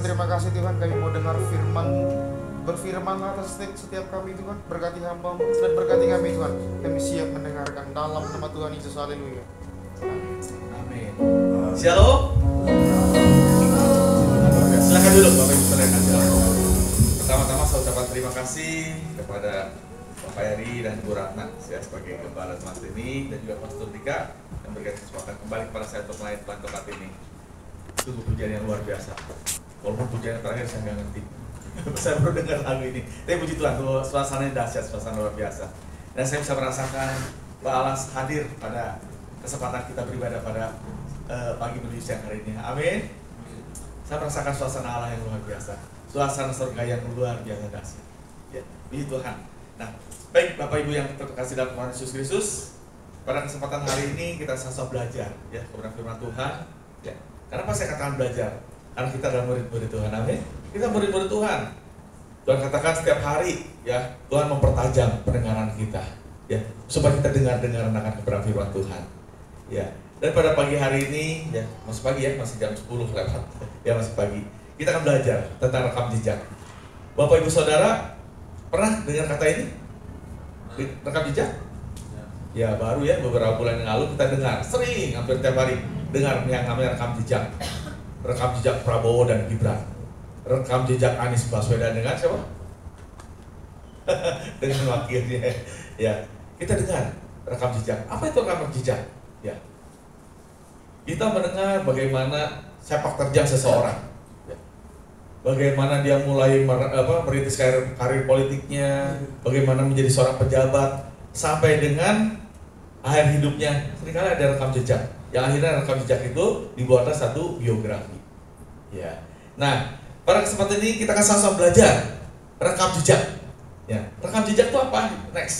terima kasih Tuhan, kami mau dengar firman, berfirman atas setiap kami Tuhan. Berkati hamba dan berkati kami Tuhan. Kami siap mendengarkan dalam nama Tuhan Yesus. Haleluya. Amin. Shalom. Silakan duduk Bapak Ibu Saudara. Pertama-tama saya ucapkan terima kasih kepada Bapak Yari dan Bu Ratna, saya sebagai Gembala Jemaat ini, dan juga Pastor Dika yang memberikan kesempatan kembali kepada saya untuk melayani tempat ini. Sungguh pujian yang luar biasa. Walaupun pujian yang terakhir saya nggak ngerti. Saya baru dengar lagu ini. Tapi puji Tuhan, suasananya dahsyat, suasana luar biasa. Dan saya bisa merasakan bahwa Allah hadir pada kesempatan kita beribadah pada pagi menuju siang hari ini. Amin. Saya merasakan suasana Allah yang luar biasa, suasana surga yang luar biasa dahsyat. Ya, puji Tuhan. Nah, baik Bapak Ibu yang terkasih dalam Tuhan Yesus Kristus, pada kesempatan hari ini kita sama-sama belajar ya kepada firman Tuhan. Ya. Kenapa saya katakan belajar? Karena kita adalah murid-murid Tuhan. Amin. Kita murid-murid Tuhan. Tuhan katakan setiap hari ya Tuhan mempertajam pendengaran kita ya supaya kita dengar-dengar akan kepada firman Tuhan. Ya. Dan pada pagi hari ini ya masih pagi ya, masih jam 10 lewat. Ya masih pagi. Kita akan belajar tentang rekam jejak. Bapak Ibu Saudara pernah dengar kata ini? Rekam jejak? Ya baru ya, beberapa bulan yang lalu kita dengar, sering hampir tiap hari dengar yang namanya rekam jejak. Rekam jejak Prabowo dan Gibran. Rekam jejak Anies Baswedan dengan siapa? Dengan wakilnya. Ya, kita dengar rekam jejak. Apa itu rekam jejak? Ya. Kita mendengar bagaimana sepak terjang seseorang. Ya. Bagaimana dia mulai merintis karir politiknya, bagaimana menjadi seorang pejabat sampai dengan akhir hidupnya. Seringkali ada rekam jejak. Yang akhirnya rekam jejak itu dibuatlah satu biografi. Ya. Nah, pada kesempatan ini kita akan sama-sama belajar rekam jejak. Ya, rekam jejak itu apa? Next.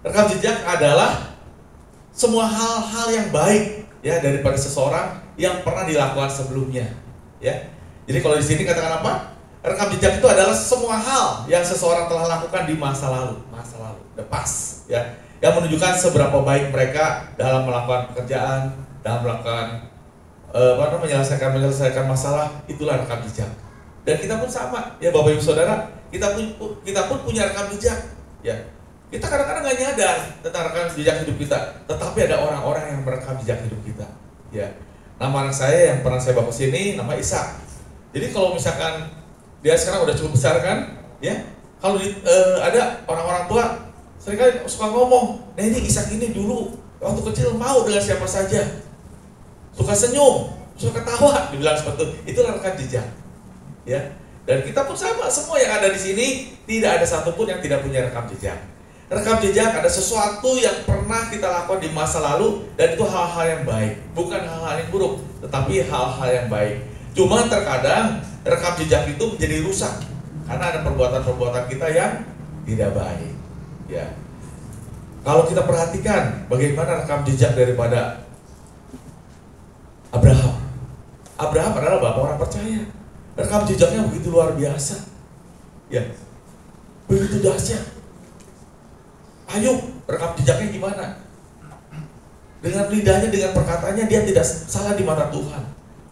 Rekam jejak adalah semua hal-hal yang baik ya daripada seseorang yang pernah dilakukan sebelumnya. Ya. Jadi kalau di sini katakan apa? Rekam jejak itu adalah semua hal yang seseorang telah lakukan di masa lalu, the past, ya. Yang menunjukkan seberapa baik mereka dalam melakukan pekerjaan, dalam melakukan menyelesaikan masalah. Itulah rekam jejak. Dan kita pun sama, ya Bapak Ibu Saudara, kita pun punya rekam jejak, ya. Kita kadang-kadang nggak nyadar tentang rekam jejak hidup kita, tetapi ada orang-orang yang merekam jejak hidup kita, ya. Nama anak saya yang pernah saya bawa ke sini, nama Isa. Jadi kalau misalkan dia sekarang udah cukup besar kan, ya. Kalau ada orang-orang tua seringkali suka ngomong, nah ini Ishak ini dulu waktu kecil mau dengan siapa saja, suka senyum, suka ketawa, dibilang seperti itu. Itulah rekam jejak, ya. Dan kita pun sama, semua yang ada di sini tidak ada satupun yang tidak punya rekam jejak. Rekam jejak ada sesuatu yang pernah kita lakukan di masa lalu dan itu hal-hal yang baik, bukan hal-hal yang buruk, tetapi hal-hal yang baik. Cuma terkadang rekam jejak itu menjadi rusak karena ada perbuatan-perbuatan kita yang tidak baik. Ya, kalau kita perhatikan bagaimana rekam jejak daripada Abraham. Abraham adalah bapak orang percaya. Rekam jejaknya begitu luar biasa. Ya, begitu dahsyat. Ayub, rekam jejaknya gimana? Dengan lidahnya, dengan perkataannya dia tidak salah di mata Tuhan.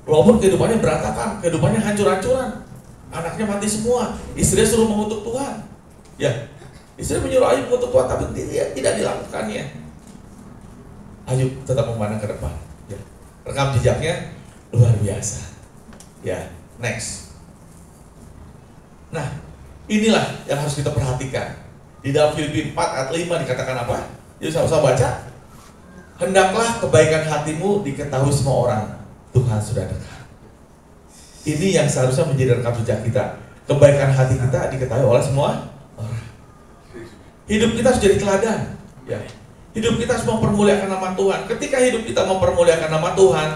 Walaupun kehidupannya berantakan, kehidupannya hancur-hancuran, anaknya mati semua, istrinya suruh mengutuk Tuhan. Ya. Istri menyuruh Ayub untuk Tuhan, tapi dia tidak dilakukannya. Ayub tetap memandang ke depan. Ya. Rekam jejaknya luar biasa. Ya, next. Nah, inilah yang harus kita perhatikan. Di dalam Filipi 4 ayat 5 dikatakan apa? Jadi sama-sama baca. Hendaklah kebaikan hatimu diketahui semua orang. Tuhan sudah dekat. Ini yang seharusnya menjadi rekam jejak kita. Kebaikan hati kita diketahui oleh semua orang. Hidup kita harus jadi teladan, ya. Hidup kita harus mempermuliakan nama Tuhan. Ketika hidup kita mempermuliakan nama Tuhan,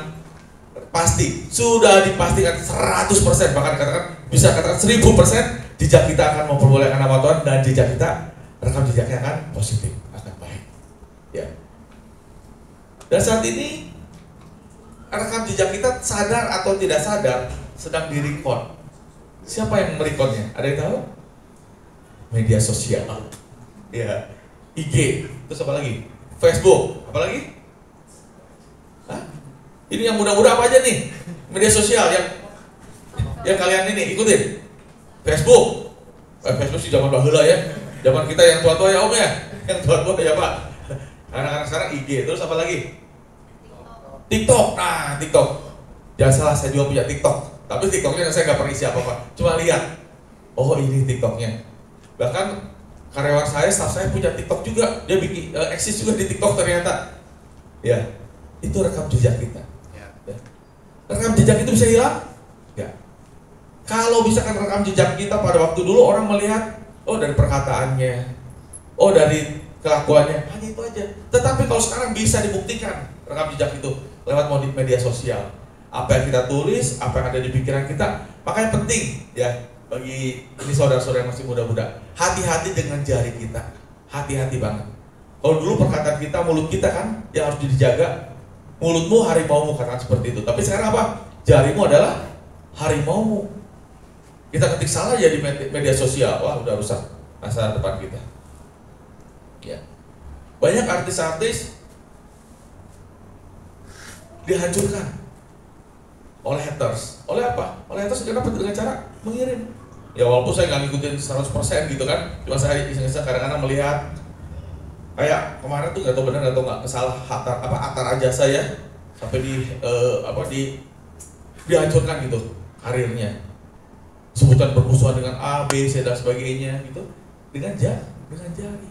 pasti sudah dipastikan 100%, bahkan bisa katakan 1000% jejak kita akan mempermuliakan nama Tuhan dan jejak kita, rekam jejaknya akan positif, akan baik. Ya. Dan saat ini rekam jejak kita sadar atau tidak sadar sedang direcord. Siapa yang merekodnya? Ada yang tahu? Media sosial. Ya, IG, terus apa lagi? Facebook, apa lagi? Hah? Ini yang muda-muda apa aja nih? Media sosial yang Ya kalian ini ikutin Facebook. Facebook sih zaman baheula ya. Zaman kita yang tua-tua ya Om ya. Yang tua-tua ya Pak. Anak-anak sekarang IG, terus apa lagi? TikTok. Nah, TikTok. Jangan salah, saya juga punya TikTok. Tapi TikToknya saya nggak pernah isi apa-apa. Cuma lihat. Oh ini TikToknya. Bahkan karyawan saya, staff saya punya TikTok juga. Dia bikin eksis juga di TikTok ternyata. Ya, itu rekam jejak kita. Ya. Rekam jejak itu bisa hilang? Ya. Kalau misalkan rekam jejak kita pada waktu dulu orang melihat, oh dari perkataannya, oh dari kelakuannya, hanya itu aja. Tetapi kalau sekarang bisa dibuktikan rekam jejak itu lewat media sosial. Apa yang kita tulis, apa yang ada di pikiran kita, makanya penting ya bagi ini saudara-saudara yang masih muda-muda, hati-hati dengan jari kita, hati-hati banget. Kalau dulu perkataan kita, mulut kita kan yang harus dijaga, mulutmu harimaumu katakan seperti itu. Tapi sekarang apa? Jarimu adalah harimaumu. Kita ketik salah ya di media sosial, wah udah rusak masa depan kita. Ya. Banyak artis-artis dihancurkan oleh haters. Oleh apa? Oleh haters kenapa? Dengan cara mengirim. Ya walaupun saya nggak ngikutin 100% gitu kan, cuma saya iseng-iseng kadang-kadang melihat kayak kemarin tuh nggak tahu benar atau nggak kesalah Atar aja saya sampai dihancurkan gitu karirnya. Sebutan bermusuhan dengan A, B, C dan sebagainya gitu dengan jari.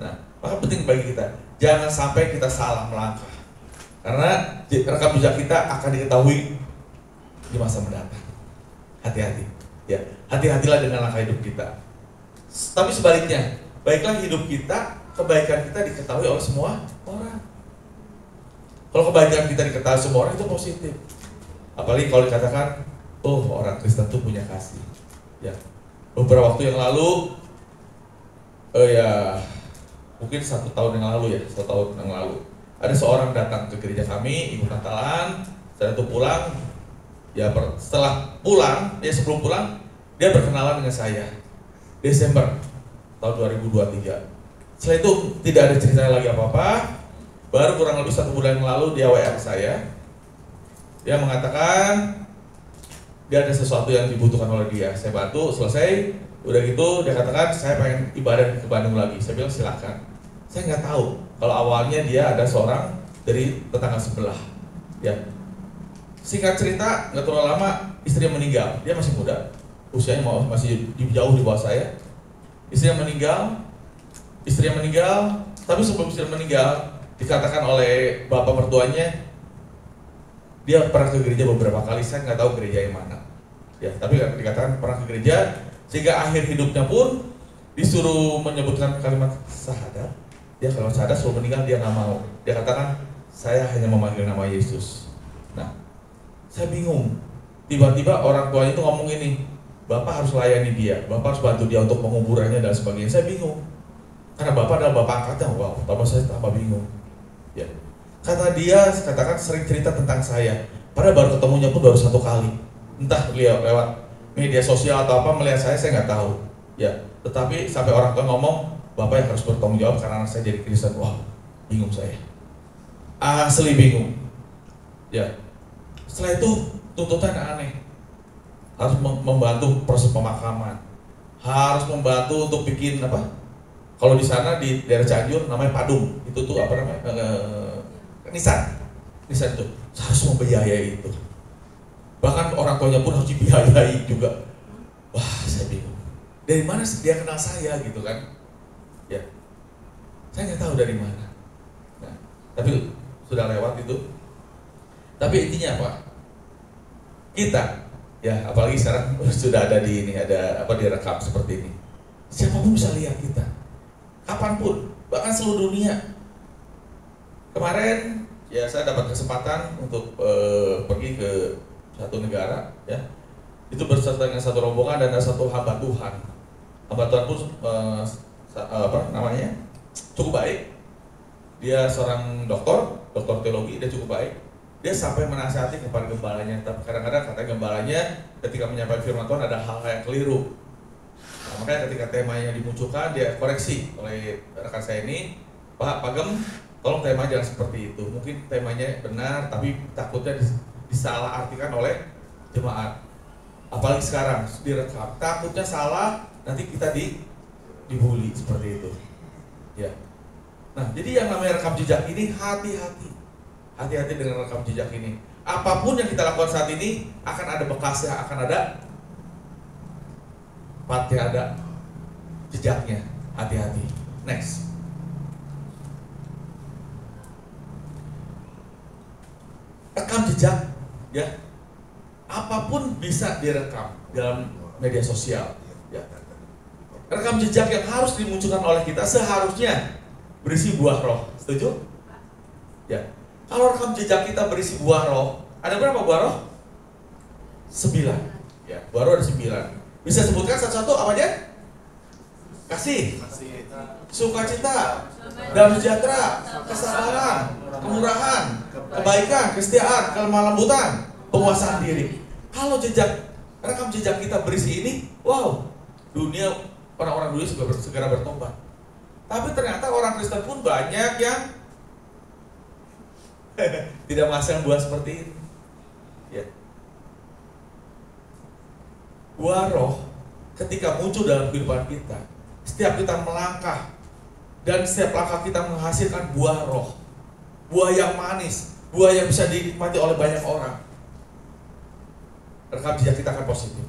Nah, maka penting bagi kita jangan sampai kita salah melangkah. Karena rekam jejak kita akan diketahui di masa mendatang. Hati-hati, ya. Hati-hatilah dengan langkah hidup kita. Tapi sebaliknya, baiklah hidup kita, kebaikan kita diketahui oleh semua orang. Kalau kebaikan kita diketahui semua orang itu positif. Apalagi kalau dikatakan, oh orang Kristen itu punya kasih. Ya, beberapa waktu yang lalu, mungkin 1 tahun yang lalu ya, 1 tahun yang lalu. Ada seorang datang ke gereja kami, ikut Natalan, setelah itu pulang, ya setelah pulang, sebelum pulang, dia berkenalan dengan saya, Desember tahun 2023. Setelah itu tidak ada ceritanya lagi apa-apa, baru kurang lebih 1 bulan yang lalu dia WA saya, dia mengatakan, dia ada sesuatu yang dibutuhkan oleh dia, saya bantu, selesai, udah gitu dia katakan, saya pengen ibadah ke Bandung lagi, saya bilang silakan. Saya nggak tahu kalau awalnya dia ada seorang dari tetangga sebelah. Ya, singkat cerita nggak terlalu lama istrinya meninggal. Dia masih muda, usianya masih jauh di bawah saya. Istrinya meninggal. Tapi sebelum istrinya meninggal dikatakan oleh bapak mertuanya dia pernah ke gereja beberapa kali. Saya nggak tahu gereja yang mana. Ya, tapi dikatakan pernah ke gereja sehingga akhir hidupnya pun disuruh menyebutkan kalimat syahadat. Dia kalau sadar sebelum meninggal dia nggak mau. Dia katakan saya hanya memanggil nama Yesus. Nah, saya bingung. Tiba-tiba orang tuanya itu ngomong ini, Bapak harus layani dia, Bapak harus bantu dia untuk penguburannya dan sebagainya. Saya bingung. Karena Bapak adalah Bapak angkatnya. Wow, tambah saya tambah bingung. Ya. Kata dia, katakan sering cerita tentang saya. Padahal baru ketemunya pun baru 1 kali. Entah beliau lewat media sosial atau apa melihat saya nggak tahu. Ya, tetapi sampai orang tua ngomong, Bapak yang harus bertanggung jawab karena anak saya jadi Kristen. Wah, bingung saya. Asli bingung. Ya. Setelah itu tuntutan aneh. Harus membantu proses pemakaman. Harus membantu untuk bikin apa? Kalau di sana di daerah Cianjur namanya Padung. Itu tuh apa namanya? Nisan itu. Harus membiayai itu. Bahkan orang tuanya pun harus dibiayai juga. Wah, saya bingung. Dari mana dia kenal saya gitu kan? Ya, saya nggak tahu dari mana. Nah, tapi sudah lewat itu. Tapi intinya apa? Kita, ya apalagi sekarang sudah ada di ini, ada apa direkam seperti ini. Siapapun bisa lihat kita, kapanpun, bahkan seluruh dunia. Kemarin, ya saya dapat kesempatan untuk pergi ke satu negara, ya. Itu berserta dengan satu rombongan dan ada satu hamba Tuhan. Hamba Tuhan pun cukup baik. Dia seorang doktor teologi, dia cukup baik. Dia sampai menasihati kepada gembalanya. Tapi kadang-kadang kata gembalanya ketika menyampaikan firman Tuhan ada hal yang keliru. Nah, makanya ketika temanya dimunculkan dia koreksi oleh rekan saya ini, Pak Gem, tolong tema jangan seperti itu. Mungkin temanya benar tapi takutnya disalah artikan oleh jemaat. Apalagi sekarang direkam, takutnya salah, nanti kita dibully seperti itu. Ya. Nah, jadi yang namanya rekam jejak ini hati-hati. Hati-hati dengan rekam jejak ini. Apapun yang kita lakukan saat ini akan ada bekasnya, akan ada partnya, ada jejaknya. Hati-hati. Next. Rekam jejak, ya. Apapun bisa direkam dalam media sosial. Ya. Rekam jejak yang harus dimunculkan oleh kita seharusnya berisi buah roh. Setuju? Ya. Kalau rekam jejak kita berisi buah roh, ada berapa buah roh? 9. Ya, buah roh ada 9. Bisa sebutkan satu-satu apa aja? Kasih, sukacita, damai sejahtera, kesabaran, kemurahan, kebaikan, kesetiaan, kelemah lembutan, penguasaan diri. Kalau rekam jejak kita berisi ini, wow, dunia, orang-orang dunia segera bertobat. Tapi ternyata orang Kristen pun banyak yang tidak menghasilkan buah seperti ini. Ya. Buah roh ketika muncul dalam kehidupan kita, setiap kita melangkah dan setiap langkah kita menghasilkan buah roh, buah yang manis, buah yang bisa dinikmati oleh banyak orang. Rekam jejak kita akan positif,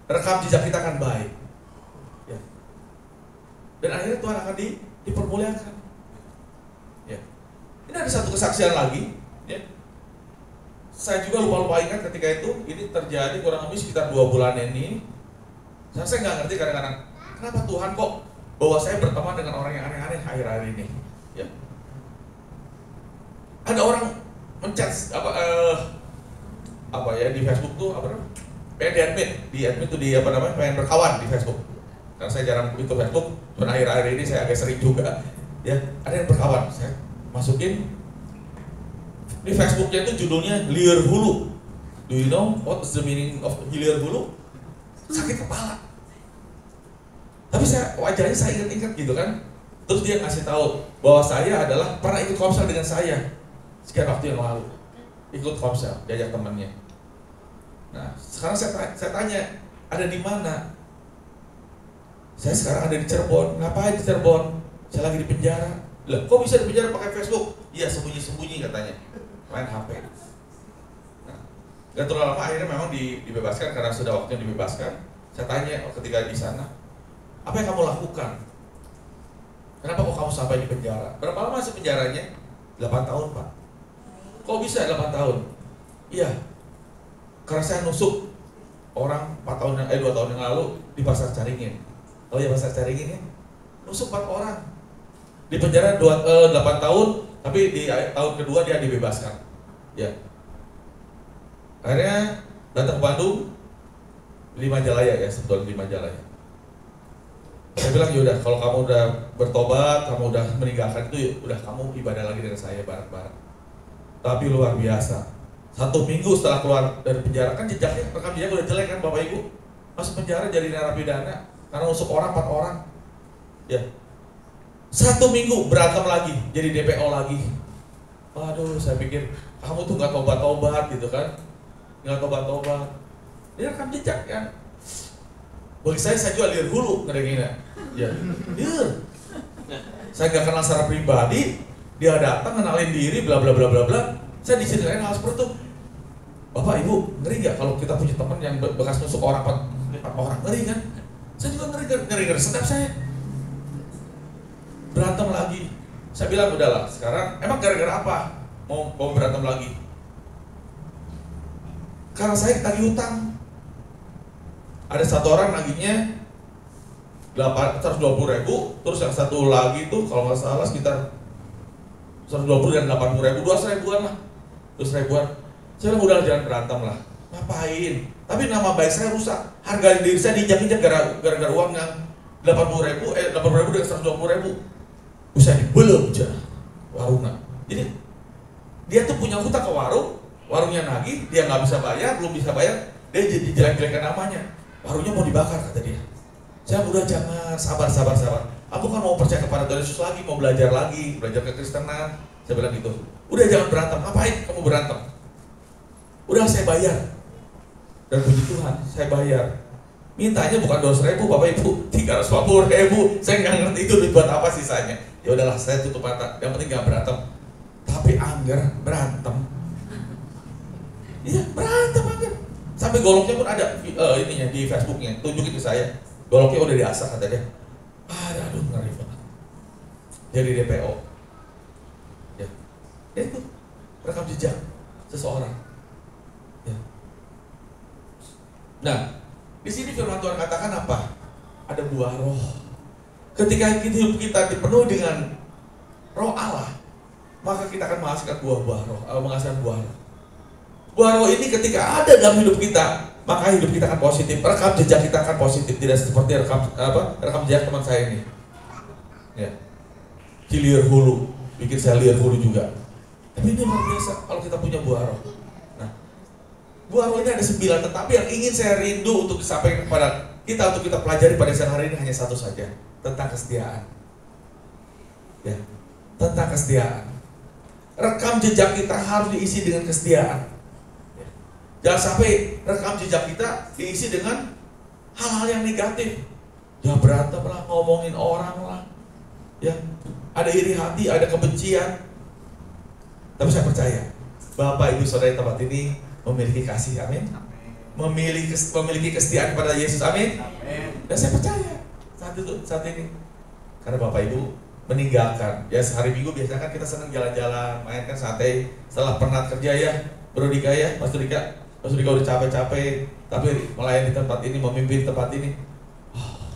rekam jejak kita akan baik, ya. Dan akhirnya Tuhan akan dipermuliakan. Ya. Ini ada satu kesaksian lagi, ya. Saya juga lupa ingat ketika itu, ini terjadi kurang lebih sekitar 2 bulan ini. Saya nggak ngerti kadang-kadang kenapa Tuhan kok bawa saya berteman dengan orang yang aneh-aneh akhir-akhir ini. Ya. Ada orang menchat apa ya di Facebook tuh apa namanya? Pengen di admin tuh pengen berkawan di Facebook. Karena saya jarang itu Facebook, dan akhir-akhir ini saya agak sering juga. Ya, ada yang berkawan, saya masukin di Facebooknya itu judulnya liar hulu. Do you know what is the meaning of liar hulu? Sakit kepala. Tapi wajahnya saya ingat-ingat gitu kan. Terus dia ngasih tahu bahwa saya adalah pernah ikut komsel dengan saya sekian waktu yang lalu. Ikut komsel, diajak temannya. Nah, sekarang saya tanya, ada di mana? Saya sekarang ada di Cirebon. Ngapain di Cirebon? Saya lagi di penjara. Lah, kok bisa di penjara pakai Facebook? Iya, sembunyi-sembunyi katanya. Main HP. Nah, gak terlalu lama akhirnya memang dibebaskan karena sudah waktunya dibebaskan. Saya tanya ketika di sana, apa yang kamu lakukan? Kenapa kok kamu sampai di penjara? Berapa lama sih penjaranya? 8 tahun, Pak. Kok bisa 8 tahun? Iya. Karena saya nusuk orang 2 tahun yang lalu di Pasar Caringin. Oh ya, Pasar Caringin ya. Nusuk 4 orang. Di penjara 8 tahun, tapi di tahun kedua dia dibebaskan. Ya. Akhirnya datang ke Bandung, di Majalaya ya, sebetulnya di Majalaya. Saya bilang, yaudah kalau kamu udah bertobat, kamu udah meninggalkan itu, udah kamu ibadah lagi dengan saya bareng-bareng. Tapi luar biasa. 1 minggu setelah keluar dari penjara, kan jejaknya, rekam jejak udah jelek kan Bapak Ibu. Masuk penjara jadi narapidana karena nusuk orang 4 orang. Ya. 1 minggu berantem lagi, jadi DPO lagi. Waduh, saya pikir kamu tuh nggak tobat-tobat gitu kan, nggak tobat-tobat. Dia rekam jejak kan. Bagi saya juga liar hulu ngedengina. Ya, liar. Saya nggak kenal secara pribadi, dia datang kenalin diri, bla bla bla bla bla. Saya diceritain hal seperti itu. Bapak Ibu ngeri nggak kalau kita punya teman yang bekas nusuk orang 4 orang, ngeri kan? Saya juga ngeri sedap saya. Berantem lagi. Saya bilang udahlah, sekarang emang gara-gara apa mau berantem lagi? Karena saya tagih utang. Ada 1 orang nagihnya 120.000, terus yang satu lagi tuh kalau nggak salah sekitar 120 dan 80.000, 200.000-an lah, 200.000-an. Saya bilang udah jangan berantem lah, ngapain? Tapi nama baik saya rusak, harga diri saya diinjak-injak gara-gara uang yang 80.000 dan 120.000. Bisa dibelum aja warungnya. Jadi dia tuh punya hutang ke warungnya nagih, dia nggak bisa bayar, belum bisa bayar, dia jadi jelek-jelekan namanya. Warungnya mau dibakar kata dia. Saya udah jangan, sabar. Aku kan mau percaya kepada Tuhan Yesus lagi, mau belajar kekristenan. Saya bilang gitu. Udah jangan berantem, ngapain kamu berantem? Udah saya bayar. Dan puji Tuhan, saya bayar. Mintanya bukan 200.000 Bapak Ibu, 350.000. Saya nggak ngerti itu buat apa sisanya. Ya udahlah, saya tutup mata. Yang penting nggak berantem. Tapi Angger berantem. Iya, berantem Angger. Sampai goloknya pun ada ininya di Facebooknya, tunjukin ke saya. Goloknya udah diasah katanya. Aduh, ngeri banget. Jadi DPO. Ya, itu rekam jejak seseorang. Ya. Nah, di sini firman Tuhan katakan apa? Ada buah roh. Ketika hidup kita dipenuhi dengan roh Allah, maka kita akan menghasilkan buah-buah roh, menghasilkan buah roh. Buah roh ini ketika ada dalam hidup kita, maka hidup kita akan positif. Rekam jejak kita akan positif, tidak seperti rekam jejak teman saya ini. Ya. Liar hulu, bikin saya liar hulu juga. Tapi ini luar biasa kalau kita punya buah roh. Nah, buah roh ini ada 9, tetapi yang ingin saya rindu untuk disampaikan kepada kita untuk kita pelajari pada siang hari ini hanya satu saja, tentang kesetiaan. Ya, tentang kesetiaan. Rekam jejak kita harus diisi dengan kesetiaan. Ya. Jangan sampai rekam jejak kita diisi dengan hal-hal yang negatif. Ya berantem lah, ngomongin orang lah. Ya, ada iri hati, ada kebencian. Tapi saya percaya Bapak Ibu Saudara di tempat ini memiliki kasih, amin. Memiliki kesetiaan kepada Yesus, amin. Dan saya percaya saat ini karena Bapak Ibu meninggalkan, ya sehari Minggu biasanya kan kita senang jalan-jalan, mainkan sate setelah penat kerja ya, Bro Dika ya, Mas Dika udah capek-capek, tapi melayani di tempat ini, memimpin tempat ini,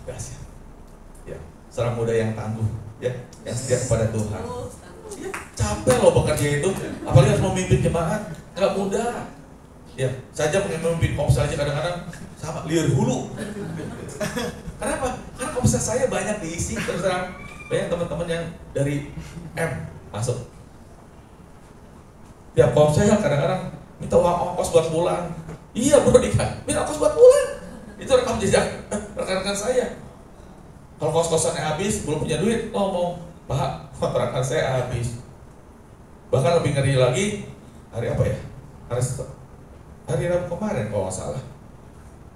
dahsyat. Ya, seorang muda yang tangguh, ya, yang setia kepada Tuhan. Ya, capek loh bekerja itu, apalagi harus memimpin jemaat, nggak mudah. Ya, saja memimpin komsel aja kadang-kadang sama liar hulu. Kenapa? Karena komsel saya banyak diisi, terus terang banyak teman-teman yang dari M masuk. Tiap komsel kadang-kadang minta uang ongkos buat pulang. Iya Bro Dika, minta ongkos buat pulang. Itu rekam jejak rekan-rekan saya. Kalau kos-kosannya habis, belum punya duit, ngomong, Pak, kontrakan saya habis. Bahkan lebih ngeri lagi, hari apa ya? Hari Rabu kemarin kalau nggak salah.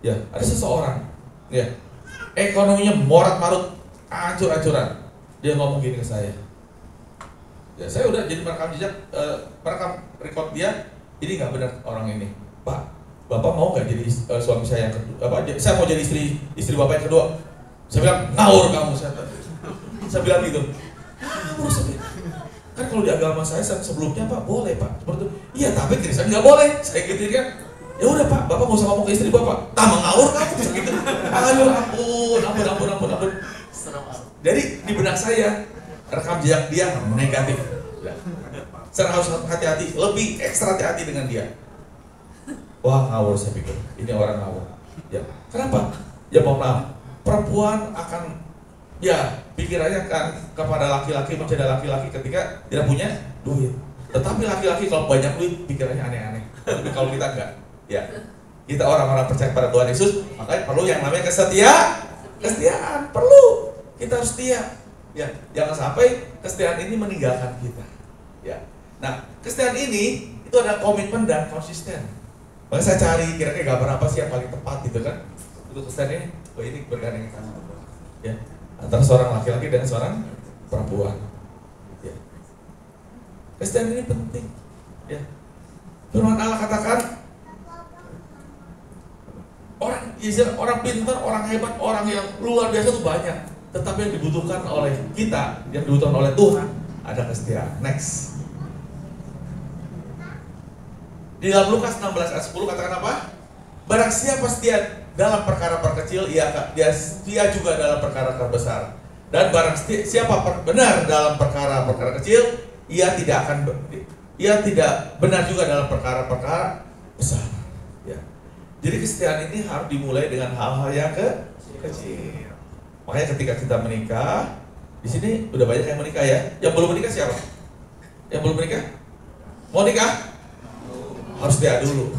Ya, ada seseorang, ya, ekonominya morat-marut, hancur-hancuran. Dia ngomong gini ke saya. Ya, saya udah jadi merekam jejak, merekam record dia. Ini nggak benar orang ini, Pak. Bapak mau nggak jadi suami saya yang kedua? Saya mau jadi istri Bapak yang kedua. Saya bilang ngawur kamu, saya bilang gitu. Ngawur saya bilang. Kan kalau di agama saya sebelumnya Pak boleh Pak seperti itu. Iya tapi Kristen nggak boleh. Saya gitu kan. Ya udah Pak, Bapak nggak usah ngomong ke istri Bapak. Tambah ngawur kamu segitu. Aduh ampun. Jadi di benak saya rekam jejak dia negatif. Saya harus hati-hati, lebih ekstra hati-hati dengan dia. Wah ngawur saya pikir. Ini orang ngawur. Ya kenapa? Ya mohon maaf. Perempuan akan ya pikirannya kan kepada laki-laki, mencari laki-laki ketika tidak punya duit. Tetapi laki-laki kalau banyak duit pikirannya aneh-aneh. Tapi kalau kita enggak, ya kita orang-orang percaya pada Tuhan Yesus, makanya perlu yang namanya kesetiaan perlu. Kita harus setia. Ya, jangan sampai kesetiaan ini meninggalkan kita. Ya. Nah, kesetiaan ini itu ada komitmen dan konsisten. Makanya saya cari kira-kira gambar apa sih yang paling tepat gitu kan? Untuk kesetiaan ini, ini bergandeng sama. Ya. Antara seorang laki-laki dan seorang perempuan. Ya. Kesetiaan ini penting. Ya. Firman Allah katakan orang pintar, orang hebat, orang yang luar biasa itu banyak. Tetapi yang dibutuhkan oleh kita, yang dibutuhkan oleh Tuhan ada kesetiaan. Next. Di dalam Lukas 16 ayat 10 katakan apa? Barang siapa setia dalam perkara-perkara kecil, dia setia juga dalam perkara-perkara besar. Dan barang siapa benar dalam perkara-perkara kecil, ia tidak benar juga dalam perkara-perkara besar. Ya. Jadi kesetiaan ini harus dimulai dengan hal-hal yang kecil. Makanya ketika kita menikah, di sini udah banyak yang menikah ya. Yang belum menikah siapa? Yang belum menikah? Mau nikah? Harus setia dulu.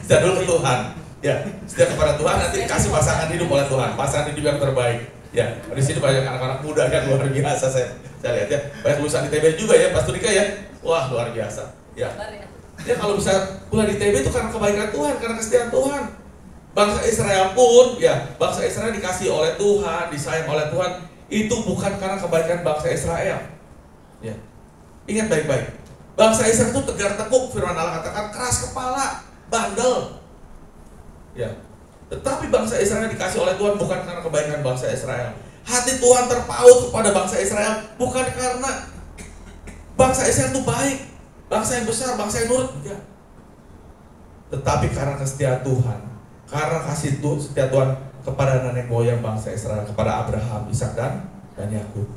Setia dulu ke Tuhan. Ya, setia kepada Tuhan, nanti dikasih pasangan hidup oleh Tuhan, pasangan hidup yang terbaik. Ya, di sini banyak anak-anak muda yang luar biasa saya lihat ya. Banyak lulusan ITB juga ya, Pastor Dika ya. Wah, luar biasa. Ya. Ya kalau bisa kuliah di ITB itu karena kebaikan Tuhan, karena kesetiaan Tuhan. Bangsa Israel pun, ya bangsa Israel dikasih oleh Tuhan, disayang oleh Tuhan, itu bukan karena kebaikan bangsa Israel. Ya, ingat baik-baik. Bangsa Israel itu tegar tekuk, firman Allah katakan keras kepala, bandel. Ya, tetapi bangsa Israel dikasih oleh Tuhan bukan karena kebaikan bangsa Israel. Hati Tuhan terpaut kepada bangsa Israel bukan karena bangsa Israel itu baik, bangsa yang besar, bangsa yang nurut, enggak. Tetapi karena kesetiaan Tuhan. Karena kasih setia Tuhan kepada nenek moyang bangsa Israel, kepada Abraham, Ishak dan Yakub.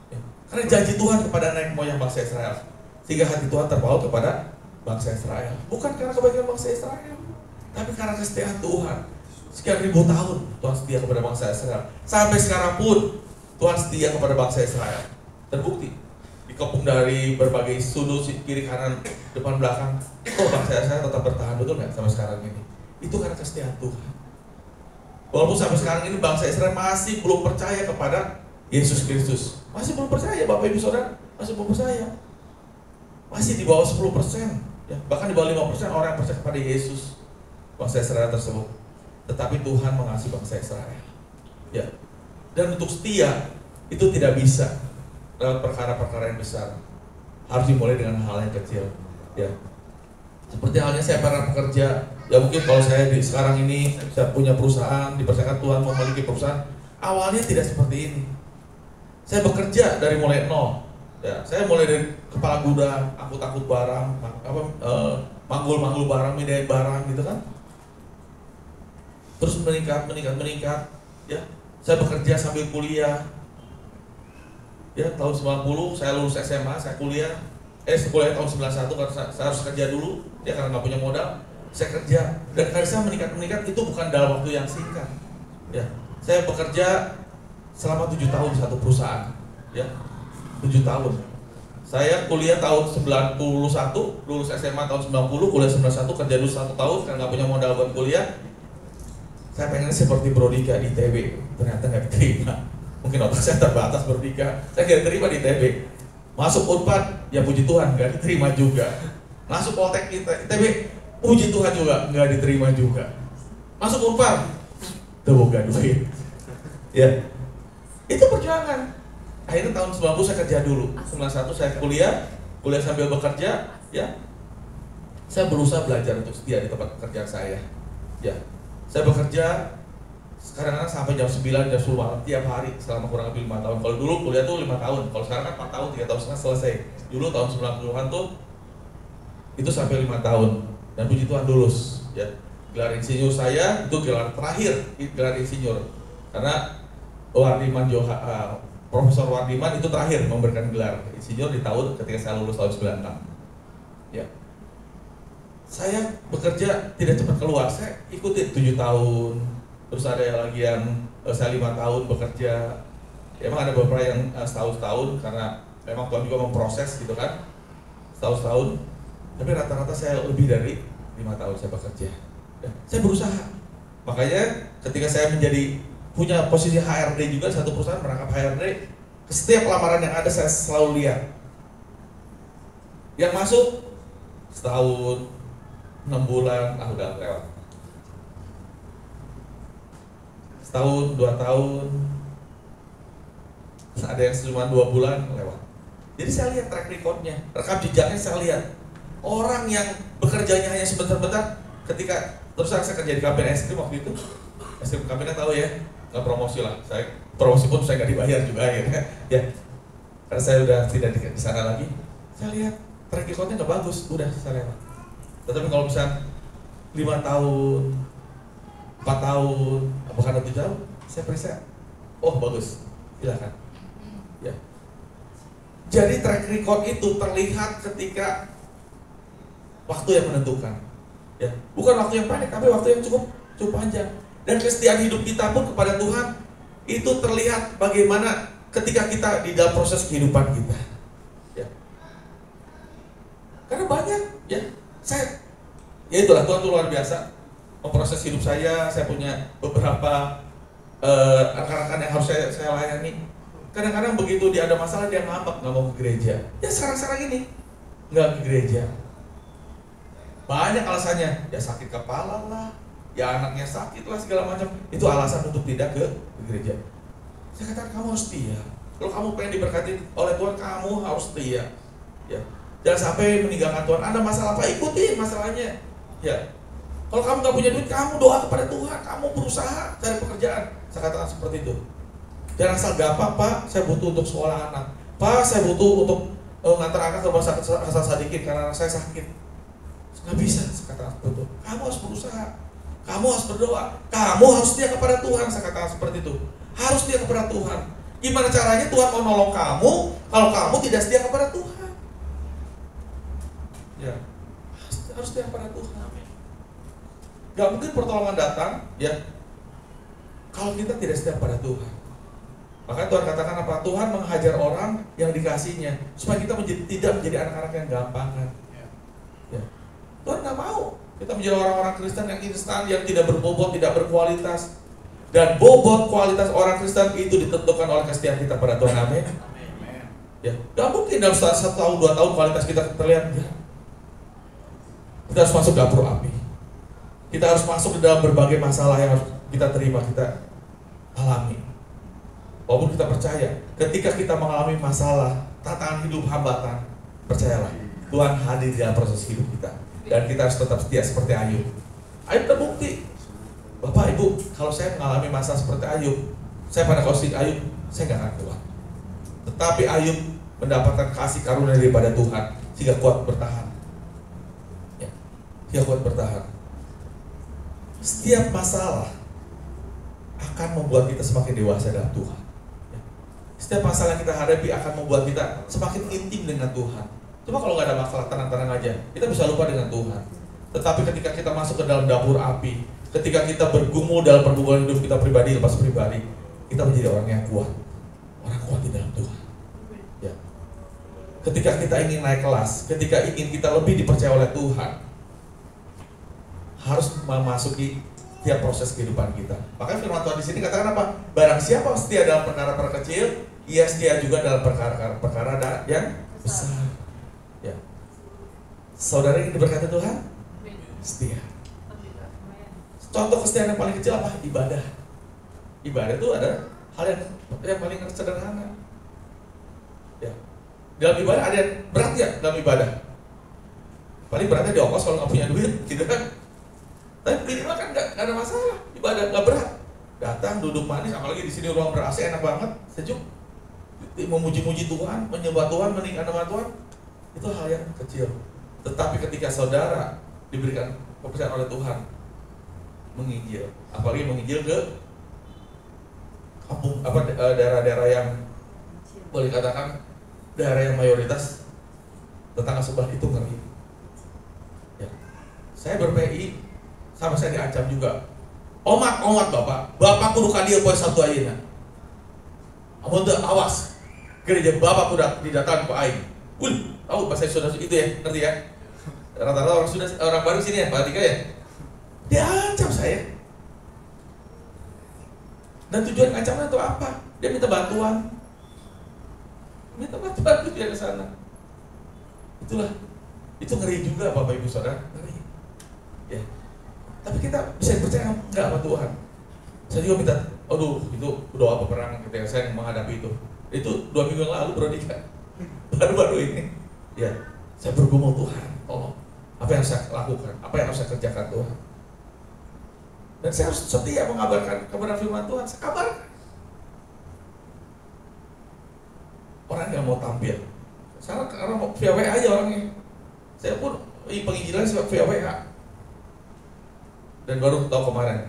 Ya. Karena janji Tuhan kepada nenek moyang bangsa Israel, sehingga hati Tuhan terpaut kepada bangsa Israel. Bukan karena kebaikan bangsa Israel, tapi karena kesetiaan Tuhan. Sekian ribu tahun Tuhan setia kepada bangsa Israel. Sampai sekarang pun Tuhan setia kepada bangsa Israel. Terbukti dikepung dari berbagai sudut, kiri kanan, depan belakang. Oh, bangsa Israel tetap bertahan, betul nggak sampai sekarang ini? Itu karena kesetiaan Tuhan. Walaupun sampai sekarang ini bangsa Israel masih belum percaya kepada Yesus Kristus. Masih belum percaya, Bapak Ibu Saudara, masih belum percaya. Masih di bawah 10%, ya, bahkan di bawah 5% orang yang percaya kepada Yesus, bangsa Israel tersebut. Tetapi Tuhan mengasihi bangsa Israel. Ya. Dan untuk setia itu tidak bisa lewat perkara-perkara yang besar. Harus dimulai dengan hal yang kecil. Ya. Seperti halnya saya para pekerja, ya mungkin kalau saya sekarang ini saya punya perusahaan, dipercayakan Tuhan memiliki perusahaan, awalnya tidak seperti ini. Saya bekerja dari mulai nol. Ya, saya mulai dari kepala gudang, angkut barang, manggul barang, mindahin barang gitu kan. Terus meningkat. Ya, saya bekerja sambil kuliah. Ya, tahun 90 saya lulus SMA, saya kuliah tahun 91 karena saya harus kerja dulu, ya karena nggak punya modal. Saya kerja dan karir saya meningkat itu bukan dalam waktu yang singkat. Ya, saya bekerja selama 7 tahun di satu perusahaan. Ya, 7 tahun. Saya kuliah tahun 91, lulus SMA tahun 90, kuliah 91, kerja dulu 1 tahun karena nggak punya modal buat kuliah. Saya pengen seperti Brodika di ITB, ternyata nggak diterima. Mungkin otak saya terbatas Brodika, saya nggak diterima di ITB. Masuk Unpad, ya puji Tuhan nggak diterima juga. Masuk Poltek ITB, puji Tuhan juga nggak diterima juga. Masuk Unpad, tuh bukan duit. Ya, itu perjuangan. Akhirnya tahun 90 saya kerja dulu, 91 saya kuliah sambil bekerja. Ya, saya berusaha belajar untuk setia di tempat pekerjaan saya. Ya, saya bekerja kadang-kadang sampai jam 9, jam 10 malam tiap hari selama kurang lebih 5 tahun. Kalau dulu kuliah tuh 5 tahun, kalau sekarang kan 4 tahun, 3 tahun setengah selesai. Dulu tahun 90-an tuh itu sampai 5 tahun. Dan puji Tuhan lulus. Ya, gelar insinyur saya itu gelar terakhir, gelar insinyur. Karena Profesor Wardiman itu terakhir memberikan gelar insinyur di tahun ketika saya lulus tahun 96. Ya. Saya bekerja tidak cepat keluar, saya ikuti 7 tahun. Terus ada lagi yang saya 5 tahun bekerja. Emang ada beberapa yang setahun karena memang Tuhan juga memproses gitu kan. Setahun. Tapi rata-rata saya lebih dari 5 tahun saya bekerja. Ya, saya berusaha. Makanya ketika saya punya posisi HRD juga, satu perusahaan merangkap HRD, setiap lamaran yang ada saya selalu lihat. Yang masuk setahun, 6 bulan, udah lewat. Setahun, 2 tahun, ada yang cuma 2 bulan lewat. Jadi saya lihat track recordnya, rekam jejaknya saya lihat. Orang yang bekerjanya hanya sebentar-bentar, ketika terus saya kerja di kabinet es krim waktu itu, es krim kabinet tahu ya, nggak promosi lah. Saya promosi pun saya nggak dibayar juga akhirnya. Ya, karena saya udah tidak di sana lagi. Saya lihat track recordnya nggak bagus, udah saya lewat. Tetapi kalau misalnya 5 tahun, 4 tahun, bahkan 7 tahun, saya periksa, oh bagus, silakan. Ya. Jadi track record itu terlihat ketika waktu yang menentukan. Ya, bukan waktu yang pendek, tapi waktu yang cukup panjang. Dan kesetiaan hidup kita pun kepada Tuhan itu terlihat bagaimana ketika kita di dalam proses kehidupan kita. Ya. Karena banyak, ya, ya itulah Tuhan itu luar biasa memproses hidup saya. Saya punya beberapa rekan-rekan yang harus saya layani. Kadang-kadang begitu dia ada masalah dia ngambek, nggak mau ke gereja. Ya sekarang ini nggak ke gereja. Banyak alasannya, ya sakit kepala lah, ya anaknya sakit lah, segala macam. Itu alasan untuk tidak ke gereja. Saya katakan kamu harus setia. Kalau kamu pengen diberkati oleh Tuhan, kamu harus setia. Ya. Jangan sampai meninggalkan Tuhan. Ada masalah apa? Ikutin masalahnya. Ya. Kalau kamu nggak punya duit, kamu doa kepada Tuhan. Kamu berusaha cari pekerjaan. Saya katakan seperti itu. Jangan asal gampang, Pak. Saya butuh untuk sekolah anak. Pak, saya butuh untuk ngantar anak ke rumah sakit Hasan Sadikin karena anak saya sakit. Nggak bisa. Saya katakan seperti itu. Kamu harus berusaha. Kamu harus berdoa. Kamu harus setia kepada Tuhan. Saya katakan seperti itu. Harus setia kepada Tuhan. Gimana caranya Tuhan mau nolong kamu kalau kamu tidak setia kepada Tuhan? Ya, harus setia kepada Tuhan. Gak mungkin pertolongan datang, ya, kalau kita tidak setia kepada Tuhan. Maka Tuhan katakan apa? Tuhan menghajar orang yang dikasihnya supaya kita tidak menjadi anak-anak yang gampangan. Ya. Tuhan nggak mau kita menjadi orang-orang Kristen yang instan, yang tidak berbobot, tidak berkualitas. Dan bobot kualitas orang Kristen itu ditentukan oleh kesetiaan kita pada Tuhan. Amin. Ya, gak mungkin dalam 1 tahun 2 tahun kualitas kita terlihat. Ya. Kita harus masuk dapur api. Kita harus masuk ke dalam berbagai masalah yang harus kita terima, kita alami. Walaupun kita percaya, ketika kita mengalami masalah, tantangan hidup, hambatan, percayalah, Tuhan hadir dalam proses hidup kita. Dan kita harus tetap setia seperti Ayub. Ayub terbukti. Bapak, Ibu, kalau saya mengalami masalah seperti Ayub, saya pada kondisi Ayub, saya gak akan kuat. Tetapi Ayub mendapatkan kasih karunia daripada Tuhan, sehingga kuat bertahan. Ya, dia kuat bertahan. Setiap masalah akan membuat kita semakin dewasa dalam Tuhan. Setiap masalah yang kita hadapi akan membuat kita semakin intim dengan Tuhan. Cuma kalau nggak ada masalah, tenang-tenang aja, kita bisa lupa dengan Tuhan. Tetapi ketika kita masuk ke dalam dapur api, ketika kita bergumul dalam pergumulan hidup kita pribadi, lepas pribadi, kita menjadi orang yang kuat. Orang kuat di dalam Tuhan. Ya. Ketika kita ingin naik kelas, ketika ingin kita lebih dipercaya oleh Tuhan, harus memasuki tiap proses kehidupan kita. Makanya firman Tuhan di sini katakan apa? Barang siapa setia dalam perkara-perkara kecil, ia setia juga dalam perkara-perkara yang besar. Ya. Saudara ingin diberkati Tuhan? Setia. Contoh kesetiaan yang paling kecil apa? Ibadah. Ibadah itu ada hal yang paling sederhana. Ya. Dalam ibadah ada yang berat ya dalam ibadah. Paling beratnya di ongkos kalau nggak punya duit, gitu kan? Tapi minimal kan nggak ada masalah, ibadah nggak berat. Datang duduk manis, apalagi di sini ruang ber-AC enak banget, sejuk. Memuji-muji Tuhan, menyembah Tuhan, meninggikan nama Tuhan, itu hal yang kecil. Tetapi ketika saudara diberikan kepercayaan oleh Tuhan, menginjil, apalagi menginjil ke kampung daerah-daerah yang boleh katakan daerah yang mayoritas tetangga sebelah itu ngeri. Ya. Saya ber-PI, sama saya diancam juga. Omat bapak kudu kadir poe Sabtu ayeuna. Amun teu awas, gereja bapak kudu didatang ku aing. Tahu bahasa Sunda itu ya, ngerti ya? Rata-rata orang baru sini ya, Pak Tika ya. Diancam saya. Dan tujuan ancaman itu apa? Dia minta bantuan. Minta bantuan tujuan ke sana. Itulah. Itu ngeri juga Bapak Ibu Saudara, ngeri. Ya. Tapi kita bisa percaya nggak sama Tuhan? Saya juga minta, itu doa peperangan ketika saya menghadapi itu. Itu 2 minggu yang lalu Bro Dika. Baru-baru ini. Ya, saya bergumul Tuhan, tolong. Apa yang saya lakukan? Apa yang harus saya kerjakan Tuhan? Dan saya harus setia mengabarkan kebenaran firman Tuhan. Saya kabarkan. Orang yang mau tampil. Sekarang karena mau via WA aja orangnya. Saya pun penginjilan via WA. Dan baru tahu kemarin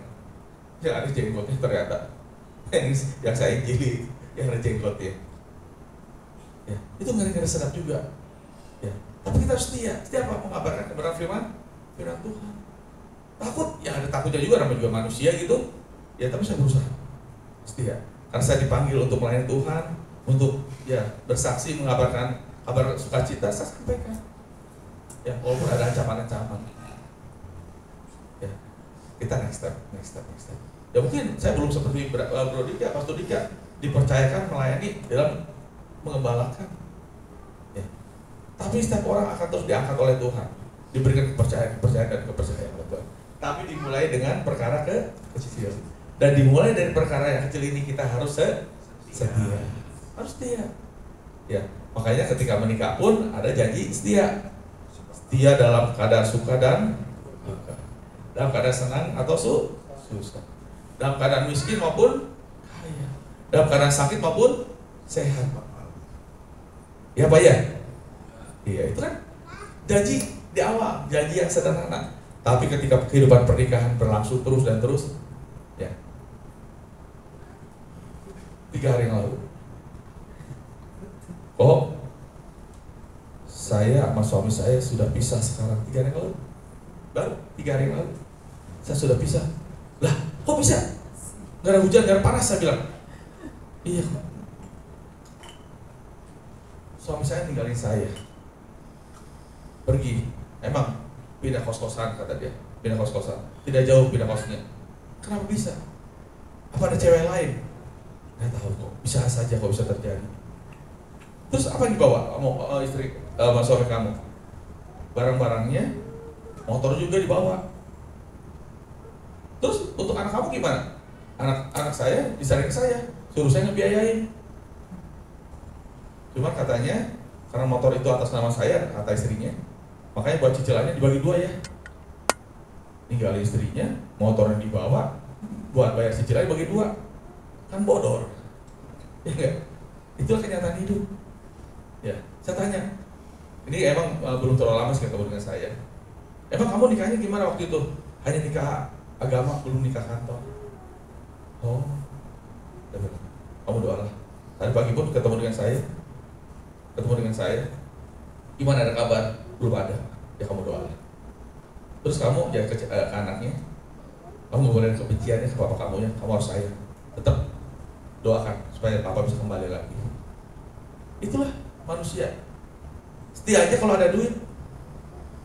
yang ada jenggotnya ternyata yang saya injili yang ada jenggotnya. Ya, itu ngeri-ngeri sedap juga. Ya, tapi kita harus setia apa? Mengabarkan kebenaran firman Tuhan. Takut, ya ada takutnya juga, namanya juga manusia gitu. Ya, tapi saya berusaha setia. Karena saya dipanggil untuk melayani Tuhan, untuk ya bersaksi, mengabarkan kabar sukacita, saya sampaikan. Ya, walaupun ada ancaman-ancaman. Ya, kita next step. Ya mungkin saya belum seperti Bro Dika, Pastor Dika, dipercayakan melayani dalam mengembalakan. Ya. Tapi setiap orang akan terus diangkat oleh Tuhan. diberikan kepercayaan dan kepercayaan oleh Tuhan. Tapi dimulai dengan perkara kecil. Dan dimulai dari perkara yang kecil ini kita harus setia. Harus setia. Ya, makanya ketika menikah pun ada janji setia. Setia dalam keadaan suka dan duka. Dalam keadaan senang atau susah. Dalam keadaan miskin maupun kaya. Dalam keadaan sakit maupun sehat. Ya Pak ya? Iya, itu kan janji di awal, janji yang sederhana. Tapi ketika kehidupan pernikahan berlangsung terus dan terus, ya. 3 hari yang lalu, saya sama suami saya sudah pisah sekarang 3 hari yang lalu. Baru 3 hari yang lalu, saya sudah pisah. Lah, kok bisa? Gak ada hujan, gak ada panas, saya bilang. Iya. Suami saya tinggalin saya. Pergi, emang pindah kos-kosan kata dia, pindah kos-kosan, tidak jauh pindah kosnya. Kenapa bisa? Apa ada cewek lain? Nggak tahu kok, bisa saja kok bisa terjadi. Terus apa yang dibawa istri suami kamu? Barang-barangnya, motor juga dibawa. Terus untuk anak kamu gimana? Anak saya disariin ke saya, suruh saya ngebiayain. Cuma katanya karena motor itu atas nama saya, kata istrinya, makanya buat cicilannya dibagi 2 ya. Tinggal istrinya, motornya dibawa, buat bayar cicilannya dibagi 2. Kan bodor. Ya enggak? Itulah kenyataan hidup. Ya, saya tanya. Ini emang belum terlalu lama sih ketemu dengan saya. Emang kamu nikahnya gimana waktu itu? Hanya nikah agama, belum nikah kantor. Oh. Kamu doalah. Tadi pagi pun ketemu dengan saya. Gimana, ada kabar? Belum ada. Ya kamu doalah. Terus kamu ya ke anaknya, kamu boleh kebenciannya ke papa kamu ya, kamu harus sayang. Tetap doakan supaya papa bisa kembali lagi. Itulah manusia. Setia aja kalau ada duit.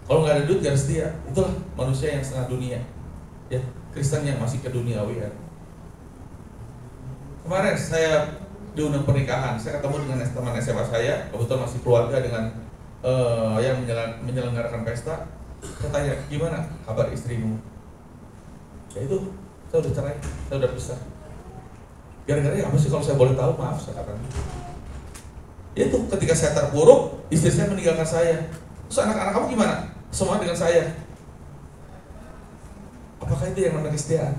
Kalau nggak ada duit jangan setia. Itulah manusia yang setengah dunia. Ya, Kristen yang masih keduniawian. Kemarin saya diundang pernikahan, saya ketemu dengan teman SMA saya, kebetulan masih keluarga dengan yang menyelenggarakan pesta. Saya tanya, gimana kabar istrimu? Ya itu, saya udah cerai, saya udah pisah. Gara-gara apa sih kalau saya boleh tahu? Maaf, saya katakan. Ya itu, ketika saya terpuruk, istri saya meninggalkan saya. Terus anak-anak kamu gimana? Semua dengan saya. Apakah itu yang namanya kesetiaan?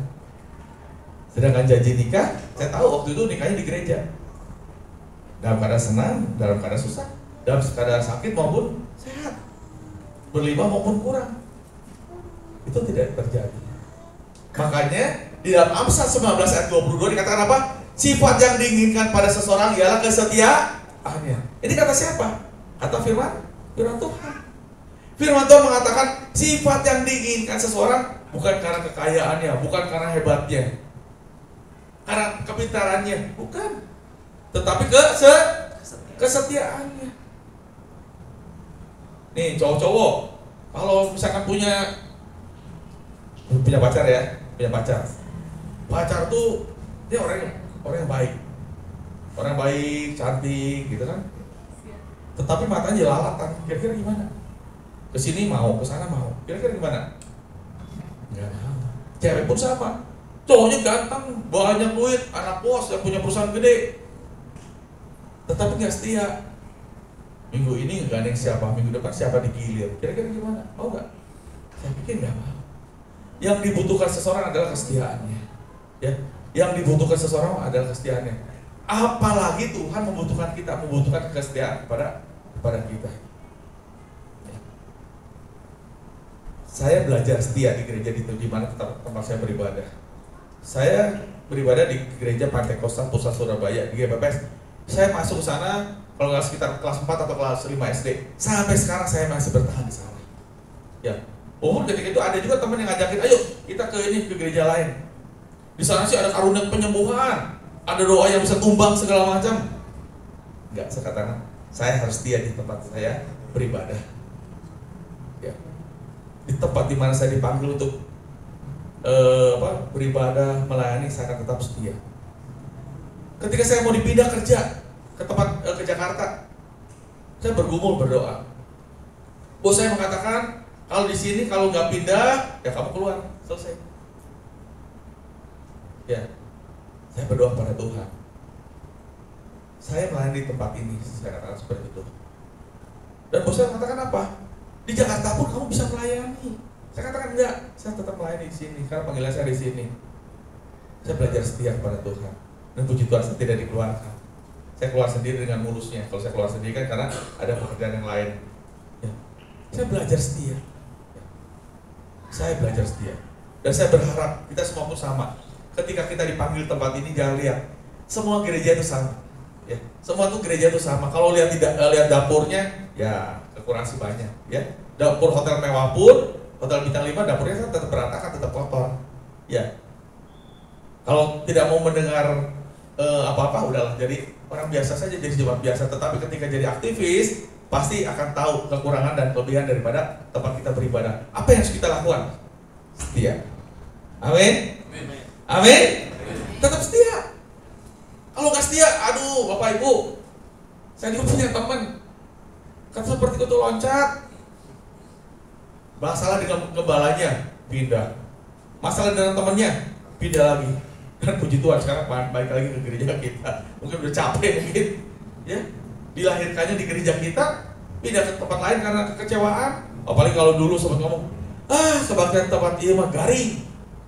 Sedangkan janji nikah, saya tahu waktu itu nikahnya di gereja. Dalam keadaan senang, dalam keadaan susah, dalam keadaan sakit maupun sehat, berlimpah maupun kurang, itu tidak terjadi. Makanya di dalam Amsal 19 ayat 22 dikatakan apa? Sifat yang diinginkan pada seseorang ialah kesetiaannya. Ini kata siapa? Kata firman Tuhan. Firman Tuhan mengatakan sifat yang diinginkan seseorang bukan karena kekayaannya, bukan karena hebatnya, karena kepintarannya, bukan, tetapi kesetiaannya. Nih cowok-cowok, kalau misalkan punya pacar ya, pacar tuh dia orang yang baik, cantik, gitu kan. Tetapi matanya jelalatan, kira-kira gimana? Kesini mau, kesana mau, kira-kira gimana? Nggak mau. Cewek pun sama, cowoknya ganteng, banyak duit, anak bos yang punya perusahaan gede, tetapi nggak setia. Minggu ini ngegandeng siapa, minggu depan siapa digilir, kira-kira gimana? Mau nggak? Saya pikir nggak mau. Yang dibutuhkan seseorang adalah kesetiaannya, ya. Yang dibutuhkan seseorang adalah kesetiaannya. Apalagi Tuhan membutuhkan kesetiaan kepada kita. Ya. Saya belajar setia di gereja di mana tempat saya beribadah. Saya beribadah di gereja Pantai Kosta Pusat Surabaya di GPPS. Saya masuk ke sana kalau nggak sekitar kelas 4 atau kelas 5 SD. Sampai sekarang saya masih bertahan di sana. Ya. Ketika itu ada juga teman yang ngajakin, ayo kita ke gereja lain. Di sana sih ada karunia penyembuhan, ada doa yang bisa tumbang segala macam. Enggak, saya katakan saya harus setia di tempat saya beribadah. Ya. Di tempat di mana saya dipanggil untuk beribadah, melayani, saya akan tetap setia. Ketika saya mau dipindah kerja ke Jakarta, saya bergumul berdoa. Bos saya mengatakan Kalau di sini kalau nggak pindah, ya kamu keluar, selesai. Ya, saya berdoa pada Tuhan. Saya melayani di tempat ini, saya katakan seperti itu. Dan bos saya mengatakan apa? Di Jakarta pun kamu bisa melayani. Saya katakan enggak, saya tetap melayani di sini karena panggilan saya di sini. Saya belajar setia kepada Tuhan. Dan puji Tuhan saya tidak dikeluarkan. Saya keluar sendiri dengan mulusnya. Kalau saya keluar sendiri kan karena ada pekerjaan yang lain. Ya. Saya belajar setia. Ya. Saya belajar setia. Dan saya berharap kita semua pun sama. Ketika kita dipanggil tempat ini, jangan lihat semua gereja itu sama. Ya, semua tuh gereja itu sama. Kalau lihat lihat dapurnya, ya kekurasi banyak. Ya, dapur hotel mewah pun, hotel bintang 5 dapurnya kan tetap berantakan, tetap kotor. Ya, kalau tidak mau mendengar apa-apa, udahlah. Jadi orang biasa saja, jadi jemaat biasa. Tetapi ketika jadi aktivis, pasti akan tahu kekurangan dan kelebihan daripada tempat kita beribadah. Apa yang harus kita lakukan? Setia. Amin. Amin. Tetap setia. Kalau nggak setia, aduh Bapak Ibu, saya juga punya teman, kan seperti itu loncat, masalah dengan gembalanya, pindah, masalah dengan temannya, pindah lagi. Dan puji Tuhan sekarang balik lagi ke gereja kita, mungkin udah capek mungkin, ya, dilahirkannya di gereja kita, pindah ke tempat lain karena kekecewaan. Apalagi kalau dulu sempat ngomong, kebaktian tempat iya mah garing.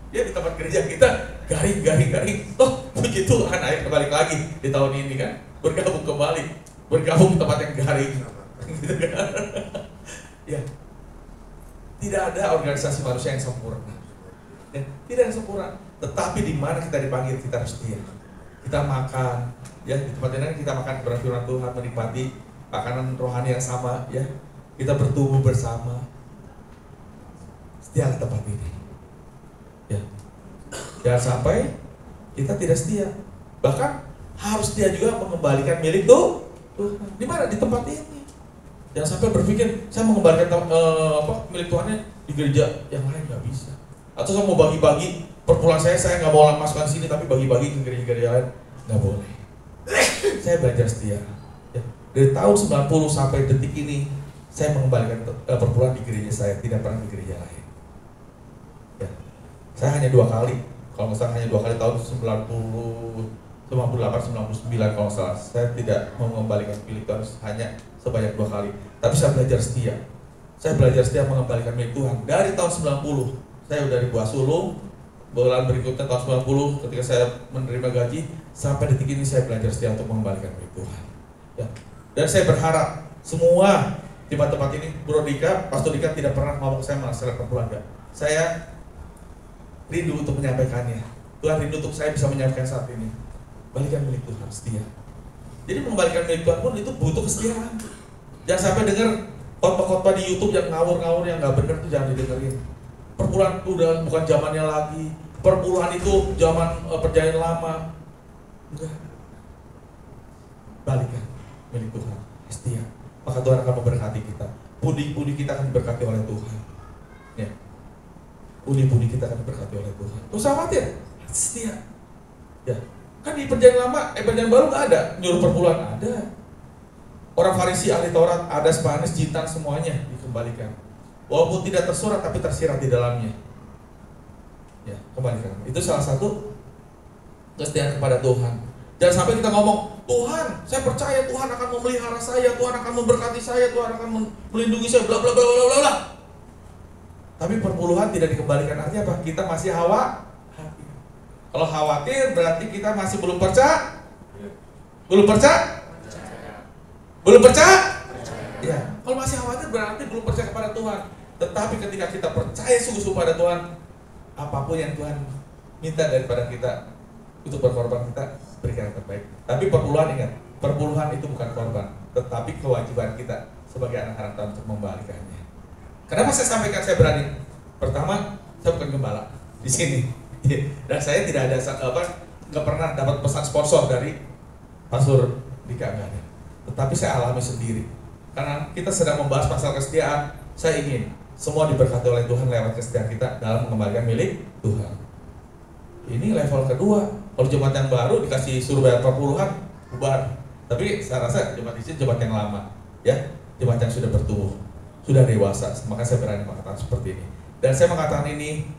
Ya di tempat gereja kita garing. Toh puji Tuhan akhirnya balik lagi di tahun ini kan, bergabung di tempat yang garing. Gitu kan? Ya, tidak ada organisasi manusia yang sempurna. Ya, tidak yang sempurna. Tetapi di mana kita dipanggil kita harus setia. Kita makan, ya di tempat ini kita makan firman Tuhan, menikmati makanan rohani yang sama, ya. Kita bertumbuh bersama. Setia di tempat ini. Ya. Jangan sampai kita tidak setia. Bahkan harus setia juga mengembalikan milik Tuhan. Di mana? Di tempat ini. Jangan sampai berpikir saya mengembalikan milik Tuhannya di gereja yang lain, nggak bisa. Atau saya mau bagi-bagi perpuluhan saya nggak mau masukkan sini tapi bagi-bagi ke gereja-gereja lain, nggak boleh. Saya belajar setia. Ya. Dari tahun 90 sampai detik ini saya mengembalikan perpuluhan di gereja saya, tidak pernah di gereja lain. Ya. Saya hanya 2 kali, kalau nggak salah hanya 2 kali tahun 98, 99 kalau nggak salah. Saya tidak mengembalikan milik Tuhan hanya sebanyak 2 kali. Tapi saya belajar setia. Saya belajar setia mengembalikan milik Tuhan dari tahun 90. Saya udah di Buah Sulung, bulan berikutnya tahun 90 ketika saya menerima gaji, sampai detik ini saya belajar setia untuk mengembalikan milik Tuhan. Ya. Dan saya berharap semua di tempat ini, Bro Dika, Pastor Dika tidak pernah ngomong saya melaksanakan perpuluhan. Saya rindu untuk menyampaikannya. Tuhan rindu untuk saya bisa menyampaikan saat ini. Balikan milik Tuhan, setia. Jadi mengembalikan milik Tuhan pun itu butuh kesetiaan. Jangan sampai dengar khotbah-khotbah di YouTube yang ngawur-ngawur, yang nggak benar itu jangan didengerin. Perpuluhan itu udah bukan zamannya lagi. Perpuluhan itu zaman perjanjian lama. Enggak. Balikan milik Tuhan, setia. Maka Tuhan akan memberkati kita. Pundi-pundi kita akan diberkati oleh Tuhan. Ya. Pundi-pundi kita akan diberkati oleh Tuhan. Tuh sama khawatir, setia. Ya, kan di perjanjian lama, perjanjian baru nggak ada nyuruh perpuluhan, ada. Orang Farisi, ahli Taurat, ada Spanis, jintan semuanya dikembalikan. Walaupun tidak tersurat tapi tersirat di dalamnya. Ya, kembalikan. Itu salah satu kesetiaan kepada Tuhan. Jangan sampai kita ngomong, Tuhan, saya percaya Tuhan akan memelihara saya, Tuhan akan memberkati saya, Tuhan akan melindungi saya, bla bla bla bla bla. Tapi perpuluhan tidak dikembalikan, artinya apa? Kita masih khawatir. Kalau khawatir berarti kita masih belum percaya. Belum percaya? Belum percaya? Ya. Kalau masih khawatir berarti belum percaya kepada Tuhan. Tetapi ketika kita percaya sungguh-sungguh pada Tuhan, apapun yang Tuhan minta daripada kita untuk berkorban, kita berikan yang terbaik. Tapi perpuluhan, ingat, perpuluhan itu bukan korban, tetapi kewajiban kita sebagai anak-anak Tuhan untuk membalikannya. Kenapa saya sampaikan saya berani? Pertama, saya bukan gembala di sini, dan saya tidak ada nggak pernah dapat pesan sponsor dari Pastor Dika, nggak ada. Tetapi saya alami sendiri. Karena kita sedang membahas masalah kesetiaan, saya ingin semua diberkati oleh Tuhan lewat kesetiaan kita dalam mengembalikan milik Tuhan. Ini level kedua. Kalau jemaat yang baru dikasih suruh bayar perpuluhan, bubar. Tapi saya rasa jemaat di sini jemaat yang lama, ya, jemaat yang sudah bertumbuh, sudah dewasa, maka saya berani mengatakan seperti ini. Dan saya mengatakan ini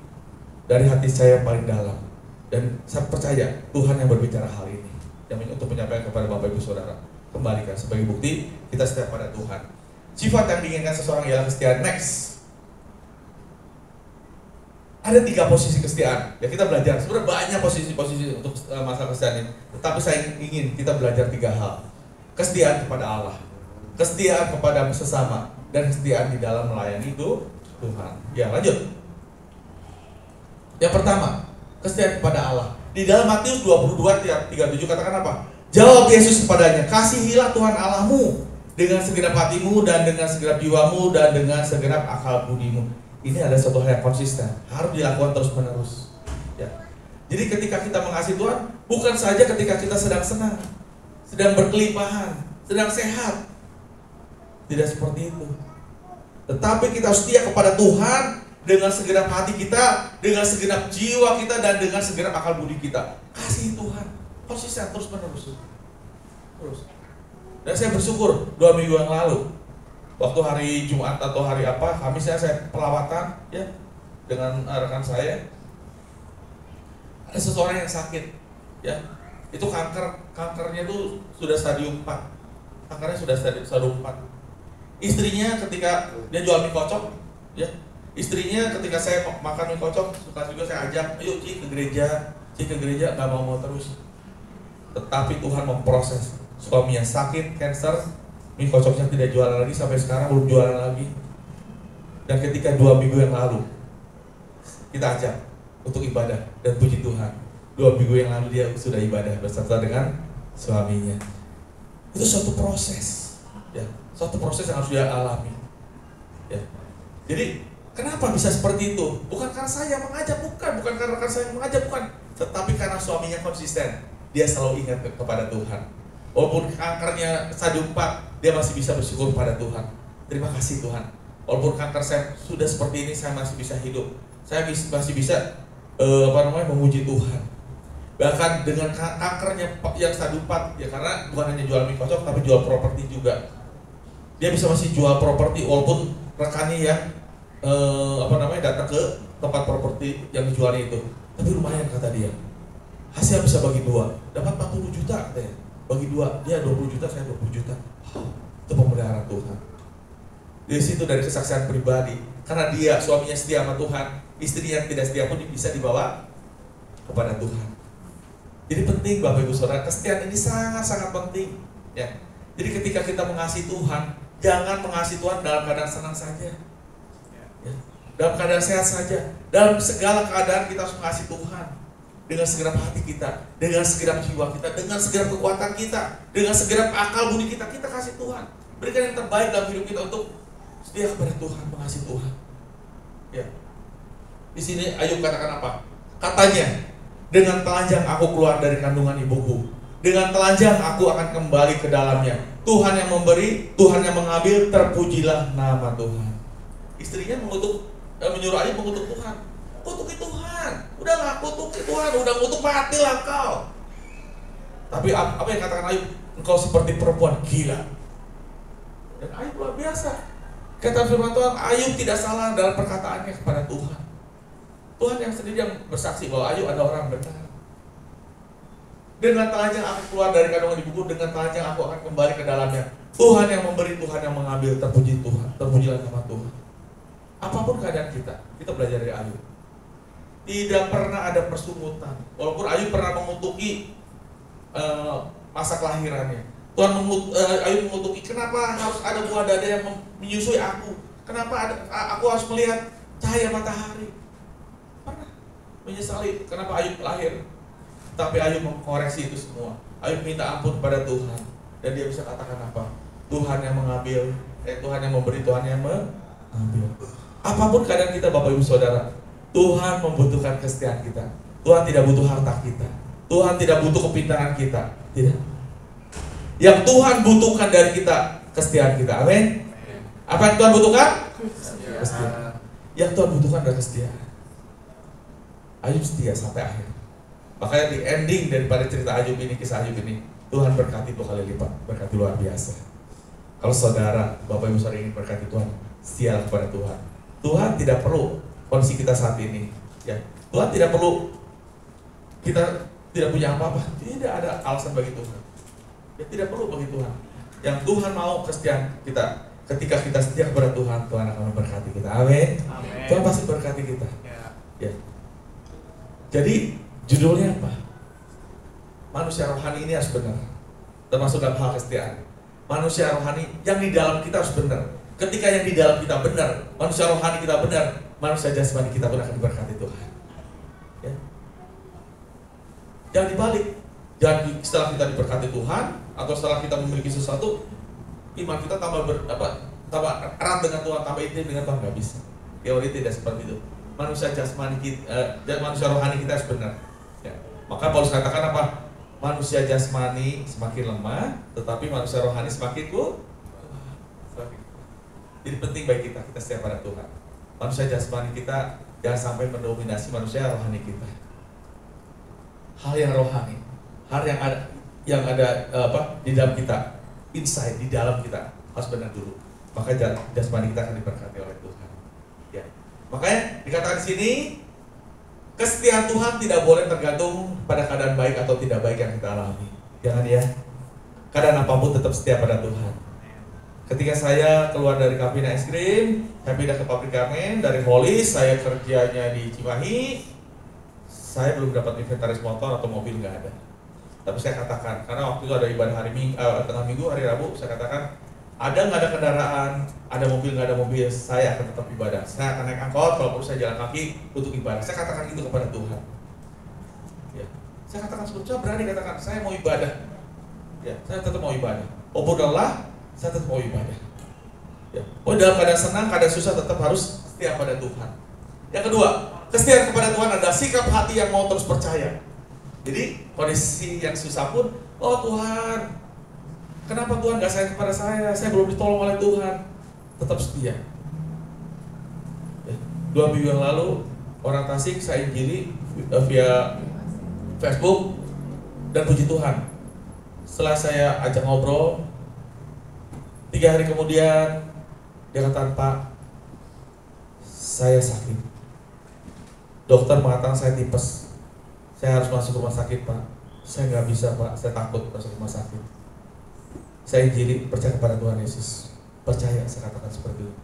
dari hati saya yang paling dalam. Dan saya percaya Tuhan yang berbicara hal ini, yang untuk menyampaikan kepada Bapak Ibu Saudara. Kembalikan sebagai bukti kita setia pada Tuhan. Sifat yang diinginkan seseorang ialah kesetiaan. Next, ada 3 posisi kesetiaan. Ya kita belajar. Sebenarnya banyak posisi-posisi untuk masalah kesetiaan ini. Tetapi saya ingin kita belajar 3 hal. Kesetiaan kepada Allah, kesetiaan kepada sesama, dan kesetiaan di dalam melayani itu Tuhan. Ya lanjut. Yang pertama, kesetiaan kepada Allah. Di dalam Matius 22:37 katakan apa? Jawab Yesus kepadanya, kasihilah Tuhan Allahmu dengan segenap hatimu dan dengan segenap jiwamu dan dengan segenap akal budimu. Ini ada suatu hal yang konsisten, harus dilakukan terus menerus. Ya. Jadi ketika kita mengasihi Tuhan, bukan saja ketika kita sedang senang, sedang berkelimpahan, sedang sehat. Tidak seperti itu. Tetapi kita setia kepada Tuhan dengan segenap hati kita, dengan segenap jiwa kita, dan dengan segenap akal budi kita. Kasih Tuhan, konsisten terus menerus. Terus. Dan saya bersyukur 2 minggu yang lalu, waktu hari Jumat atau hari apa, Kamisnya saya pelawatan ya dengan rekan saya. Ada seseorang yang sakit, ya. Itu kankernya itu sudah stadium 4. Kankernya sudah stadium 4. Istrinya ketika dia jual mie kocok, ya. Istrinya ketika saya makan mie kocok, suka juga saya ajak, ayo Ci ke gereja, nggak mau terus. Tetapi Tuhan memproses. Suaminya sakit, cancer, mie kocoknya tidak jualan lagi, sampai sekarang belum jualan lagi. Dan ketika 2 minggu yang lalu, kita ajak untuk ibadah dan puji Tuhan. 2 minggu yang lalu dia sudah ibadah beserta dengan suaminya. Itu suatu proses, ya, suatu proses yang harus dia alami. Ya. Jadi kenapa bisa seperti itu? Bukan karena saya mengajak, bukan karena rekan saya mengajak, bukan. Tetapi karena suaminya konsisten, dia selalu ingat kepada Tuhan. Walaupun kankernya stadium 4, dia masih bisa bersyukur pada Tuhan. Terima kasih Tuhan. Walaupun kanker saya sudah seperti ini, saya masih bisa hidup. Saya masih bisa memuji Tuhan. Bahkan dengan kankernya yang stadium 4, ya karena bukan hanya jual mie kocok, tapi jual properti juga. Dia bisa masih jual properti walaupun rekannya yang datang ke tempat properti yang dijualnya itu. Tapi lumayan kata dia. Hasil bisa bagi 2, dapat 40 juta katanya. Bagi 2, dia 20 juta, saya 20 juta. Itu pemeliharaan Tuhan. Dari situ dari kesaksian pribadi. Karena dia suaminya setia sama Tuhan, istri yang tidak setia pun bisa dibawa kepada Tuhan. Jadi penting Bapak Ibu Saudara, kesetiaan ini sangat-sangat penting. Ya. Jadi ketika kita mengasihi Tuhan, jangan mengasihi Tuhan dalam keadaan senang saja. Ya. Dalam keadaan sehat saja. Dalam segala keadaan kita harus mengasihi Tuhan. Dengan segenap hati kita, dengan segenap jiwa kita, dengan segenap kekuatan kita, dengan segenap akal budi kita, kita kasih Tuhan. Berikan yang terbaik dalam hidup kita untuk setia kepada Tuhan, mengasihi Tuhan. Ya. Di sini Ayub katakan apa? Katanya, dengan telanjang aku keluar dari kandungan ibuku. Dengan telanjang aku akan kembali ke dalamnya. Tuhan yang memberi, Tuhan yang mengambil, terpujilah nama Tuhan. Istrinya menyuruh Ayub mengutuk Tuhan. Kutuki Tuhan, udahlah kutuki Tuhan, udah kutuk matilah kau. Tapi apa yang katakan Ayub? Engkau seperti perempuan gila. Dan Ayub luar biasa. Kata firman Tuhan, Ayub tidak salah dalam perkataannya kepada Tuhan. Tuhan yang sendiri yang bersaksi bahwa Ayub ada orang benar. Dengan telanjang aku keluar dari kandungan ibuku, dengan telanjang aku akan kembali ke dalamnya. Tuhan yang memberi, Tuhan yang mengambil, terpuji Tuhan, terpujilah nama Tuhan. Apapun keadaan kita belajar dari Ayub. Tidak pernah ada persungutan. Walaupun Ayub pernah mengutuki masa kelahirannya. Ayub mengutuki, kenapa harus ada buah dada yang menyusui aku? Kenapa aku harus melihat cahaya matahari? Pernah menyesali kenapa Ayub lahir. Tapi Ayub mengkoreksi itu semua. Ayub minta ampun kepada Tuhan. Dan dia bisa katakan apa? Tuhan yang mengambil, Tuhan yang memberi, Tuhan yang mengambil. Apapun keadaan kita Bapak Ibu Saudara, Tuhan membutuhkan kesetiaan kita. Tuhan tidak butuh harta kita. Tuhan tidak butuh kepintaran kita. Tidak. Yang Tuhan butuhkan dari kita, kesetiaan kita. Amin. Apa yang Tuhan butuhkan? Kesetiaan. Yang Tuhan butuhkan adalah kesetiaan. Ayub setia sampai akhir. Makanya di ending daripada cerita Ayub ini, kisah Ayub ini, Tuhan berkati 2 kali lipat. Berkati luar biasa. Kalau saudara, Bapak Ibu Saudara ingin berkati Tuhan, Setialah kepada Tuhan. Tuhan tidak perlu kondisi kita saat ini, ya. Tuhan tidak perlu kita tidak punya apa-apa. Tidak ada alasan bagi Tuhan. Ya, tidak perlu bagi Tuhan. Yang Tuhan mau kesetiaan kita. Ketika kita setia kepada Tuhan, Tuhan akan memberkati kita. Amin. Tuhan pasti berkati kita. Ya. Jadi judulnya apa? Manusia rohani ini harus benar. Termasuk dalam hal kesetiaan. Manusia rohani yang di dalam kita harus benar. Ketika yang di dalam kita benar, manusia rohani kita benar, manusia jasmani kita pun akan diberkati Tuhan. Ya. Jangan dibalik. Jangan setelah kita diberkati Tuhan atau setelah kita memiliki sesuatu, iman kita tambah erat dengan Tuhan, tambah intim dengan Tuhan, nggak bisa. Teori tidak seperti itu. Manusia jasmani kita, manusia rohani kita harus benar. Ya. Maka Paulus katakan apa? Manusia jasmani semakin lemah, tetapi manusia rohani semakin kuat. Jadi penting bagi kita setia pada Tuhan. Manusia jasmani kita jangan sampai mendominasi manusia rohani kita. Hal yang rohani, hal yang ada di dalam kita, inside di dalam kita harus benar dulu. Maka jasmani kita akan diberkati oleh Tuhan. Ya. Makanya dikatakan di sini, kesetiaan Tuhan tidak boleh tergantung pada keadaan baik atau tidak baik yang kita alami. Jangan ya. Keadaan apapun tetap setia pada Tuhan. Ketika saya keluar dari Kampina Es Krim, saya pindah ke pabrik garmen, dari Holis, saya kerjanya di Cimahi, saya belum dapat inventaris motor atau mobil, nggak ada. Tapi saya katakan, karena waktu itu ada ibadah tengah minggu, hari Rabu, saya katakan, ada nggak ada kendaraan, ada mobil nggak ada mobil, saya akan tetap ibadah. Saya akan naik angkot, kalau perlu saya jalan kaki untuk ibadah. Saya katakan itu kepada Tuhan. Ya. Saya katakan seperti itu, saya berani katakan, saya mau ibadah. Ya, saya tetap mau ibadah. Walaupun lelah, saya tetap mau ibadah. Ya. Oh, dalam keadaan senang, keadaan susah tetap harus setia pada Tuhan. Yang kedua, kesetiaan kepada Tuhan adalah sikap hati yang mau terus percaya. Jadi kondisi yang susah pun, oh Tuhan, kenapa Tuhan gak sayang kepada saya? Saya belum ditolong oleh Tuhan. Tetap setia. Ya. 2 minggu yang lalu, orang Tasik saya injili via Facebook, dan puji Tuhan, setelah saya ajak ngobrol, 3 hari kemudian dia katakan, Pak, saya sakit. Dokter mengatakan saya tipes. Saya harus masuk rumah sakit, Pak. Saya nggak bisa, Pak. Saya takut masuk rumah sakit. Saya injili, percaya kepada Tuhan Yesus. Percaya, saya katakan seperti itu.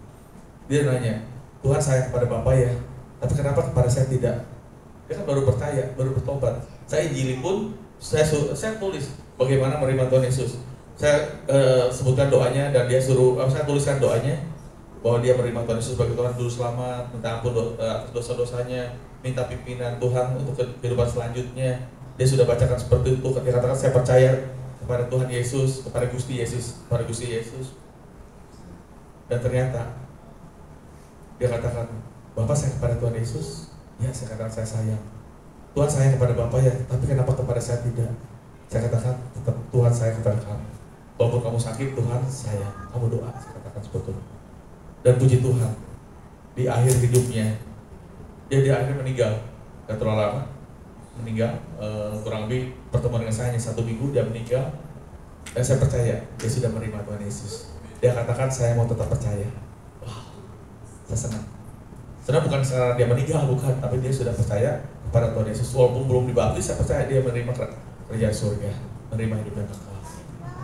Dia nanya, Tuhan sayang kepada Bapak ya, tapi kenapa kepada saya tidak? Dia kan baru percaya, baru bertobat. Saya injili pun, saya tulis bagaimana menerima Tuhan Yesus. Saya sebutkan doanya dan dia suruh, saya tuliskan doanya bahwa dia menerima Tuhan Yesus sebagai Tuhan dulu selamat, minta ampun atas dosa-dosanya, minta pimpinan Tuhan untuk kehidupan selanjutnya. Dia sudah bacakan seperti itu. Dia katakan saya percaya kepada Tuhan Yesus, kepada Gusti Yesus, kepada Gusti Yesus. Dan ternyata dia katakan, Bapak sayang kepada Tuhan Yesus? Ya, saya katakan saya sayang. Tuhan sayang kepada Bapak ya, tapi kenapa kepada saya tidak? Saya katakan tetap Tuhan sayang kepada kamu. Walaupun kamu sakit, Tuhan sayang. Kamu doa, saya katakan seperti itu. Dan puji Tuhan, di akhir hidupnya, dia di akhir meninggal. Gak terlalu lama meninggal, kurang lebih pertemuan dengan saya hanya 1 minggu dia meninggal. Dan saya percaya dia sudah menerima Tuhan Yesus. Dia katakan saya mau tetap percaya. Wow, saya senang. Senang bukan karena dia meninggal, bukan, tapi dia sudah percaya kepada Tuhan Yesus. Walaupun belum dibaptis, saya percaya dia menerima kerajaan surga, menerima hidup yang kekal.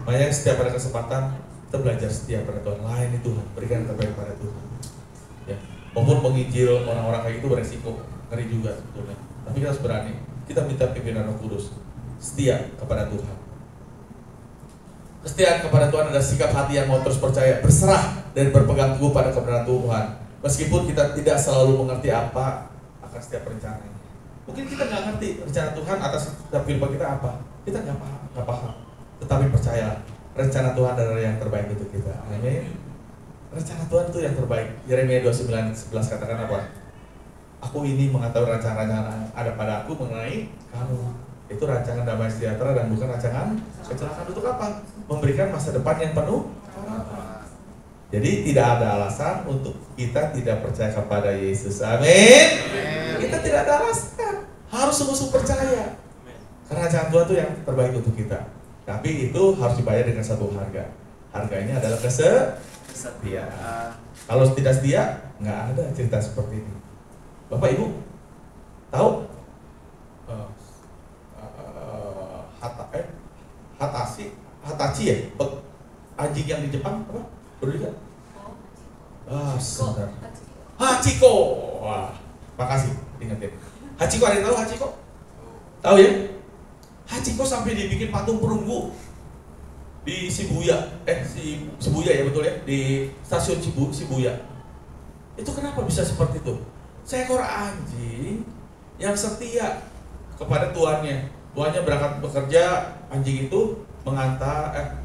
Makanya setiap ada kesempatan kita belajar setia pada Tuhan, layani Tuhan, berikan yang terbaik pada Tuhan. Ya, maupun menginjil orang-orang kayak itu beresiko, ngeri juga sebetulnya. Tapi kita harus berani. Kita minta pimpinan Roh Kudus setia kepada Tuhan. Kesetiaan kepada Tuhan adalah sikap hati yang mau terus percaya, berserah dan berpegang teguh pada kebenaran Tuhan. Meskipun kita tidak selalu mengerti apa akan setiap rencananya. Mungkin kita nggak ngerti rencana Tuhan atas setiap kehidupan kita apa. Kita nggak paham. Tetapi percayalah, rencana Tuhan adalah yang terbaik untuk kita. Amin. Rencana Tuhan itu yang terbaik. Yeremia 29:11 katakan apa? Aku ini mengetahui rancangan-rancangan ada pada aku mengenai kamu. Itu rancangan damai sejahtera dan bukan rancangan kecelakaan. Untuk apa? Memberikan masa depan yang penuh harapan. Jadi tidak ada alasan untuk kita tidak percaya kepada Yesus. Amin. Kita tidak ada alasan. Harus sungguh-sungguh percaya. Karena rancangan Tuhan itu yang terbaik untuk kita. Tapi itu harus dibayar dengan satu harga. Harganya adalah kesetiaan. Kalau tidak setia, nggak ada cerita seperti ini. Bapak Ibu tahu Hatachi ya, anjing yang di Jepang apa? Berbeda. Sebentar. Hachiko. Wah, makasih ingetin. Hachiko, ada yang tahu Hachiko? Tahu ya? Hachiko sampai dibikin patung perunggu di Shibuya, Shibuya ya betul ya, di stasiun Shibuya. Itu kenapa bisa seperti itu? Seekor anjing yang setia kepada tuannya. Tuannya berangkat bekerja, anjing itu mengantar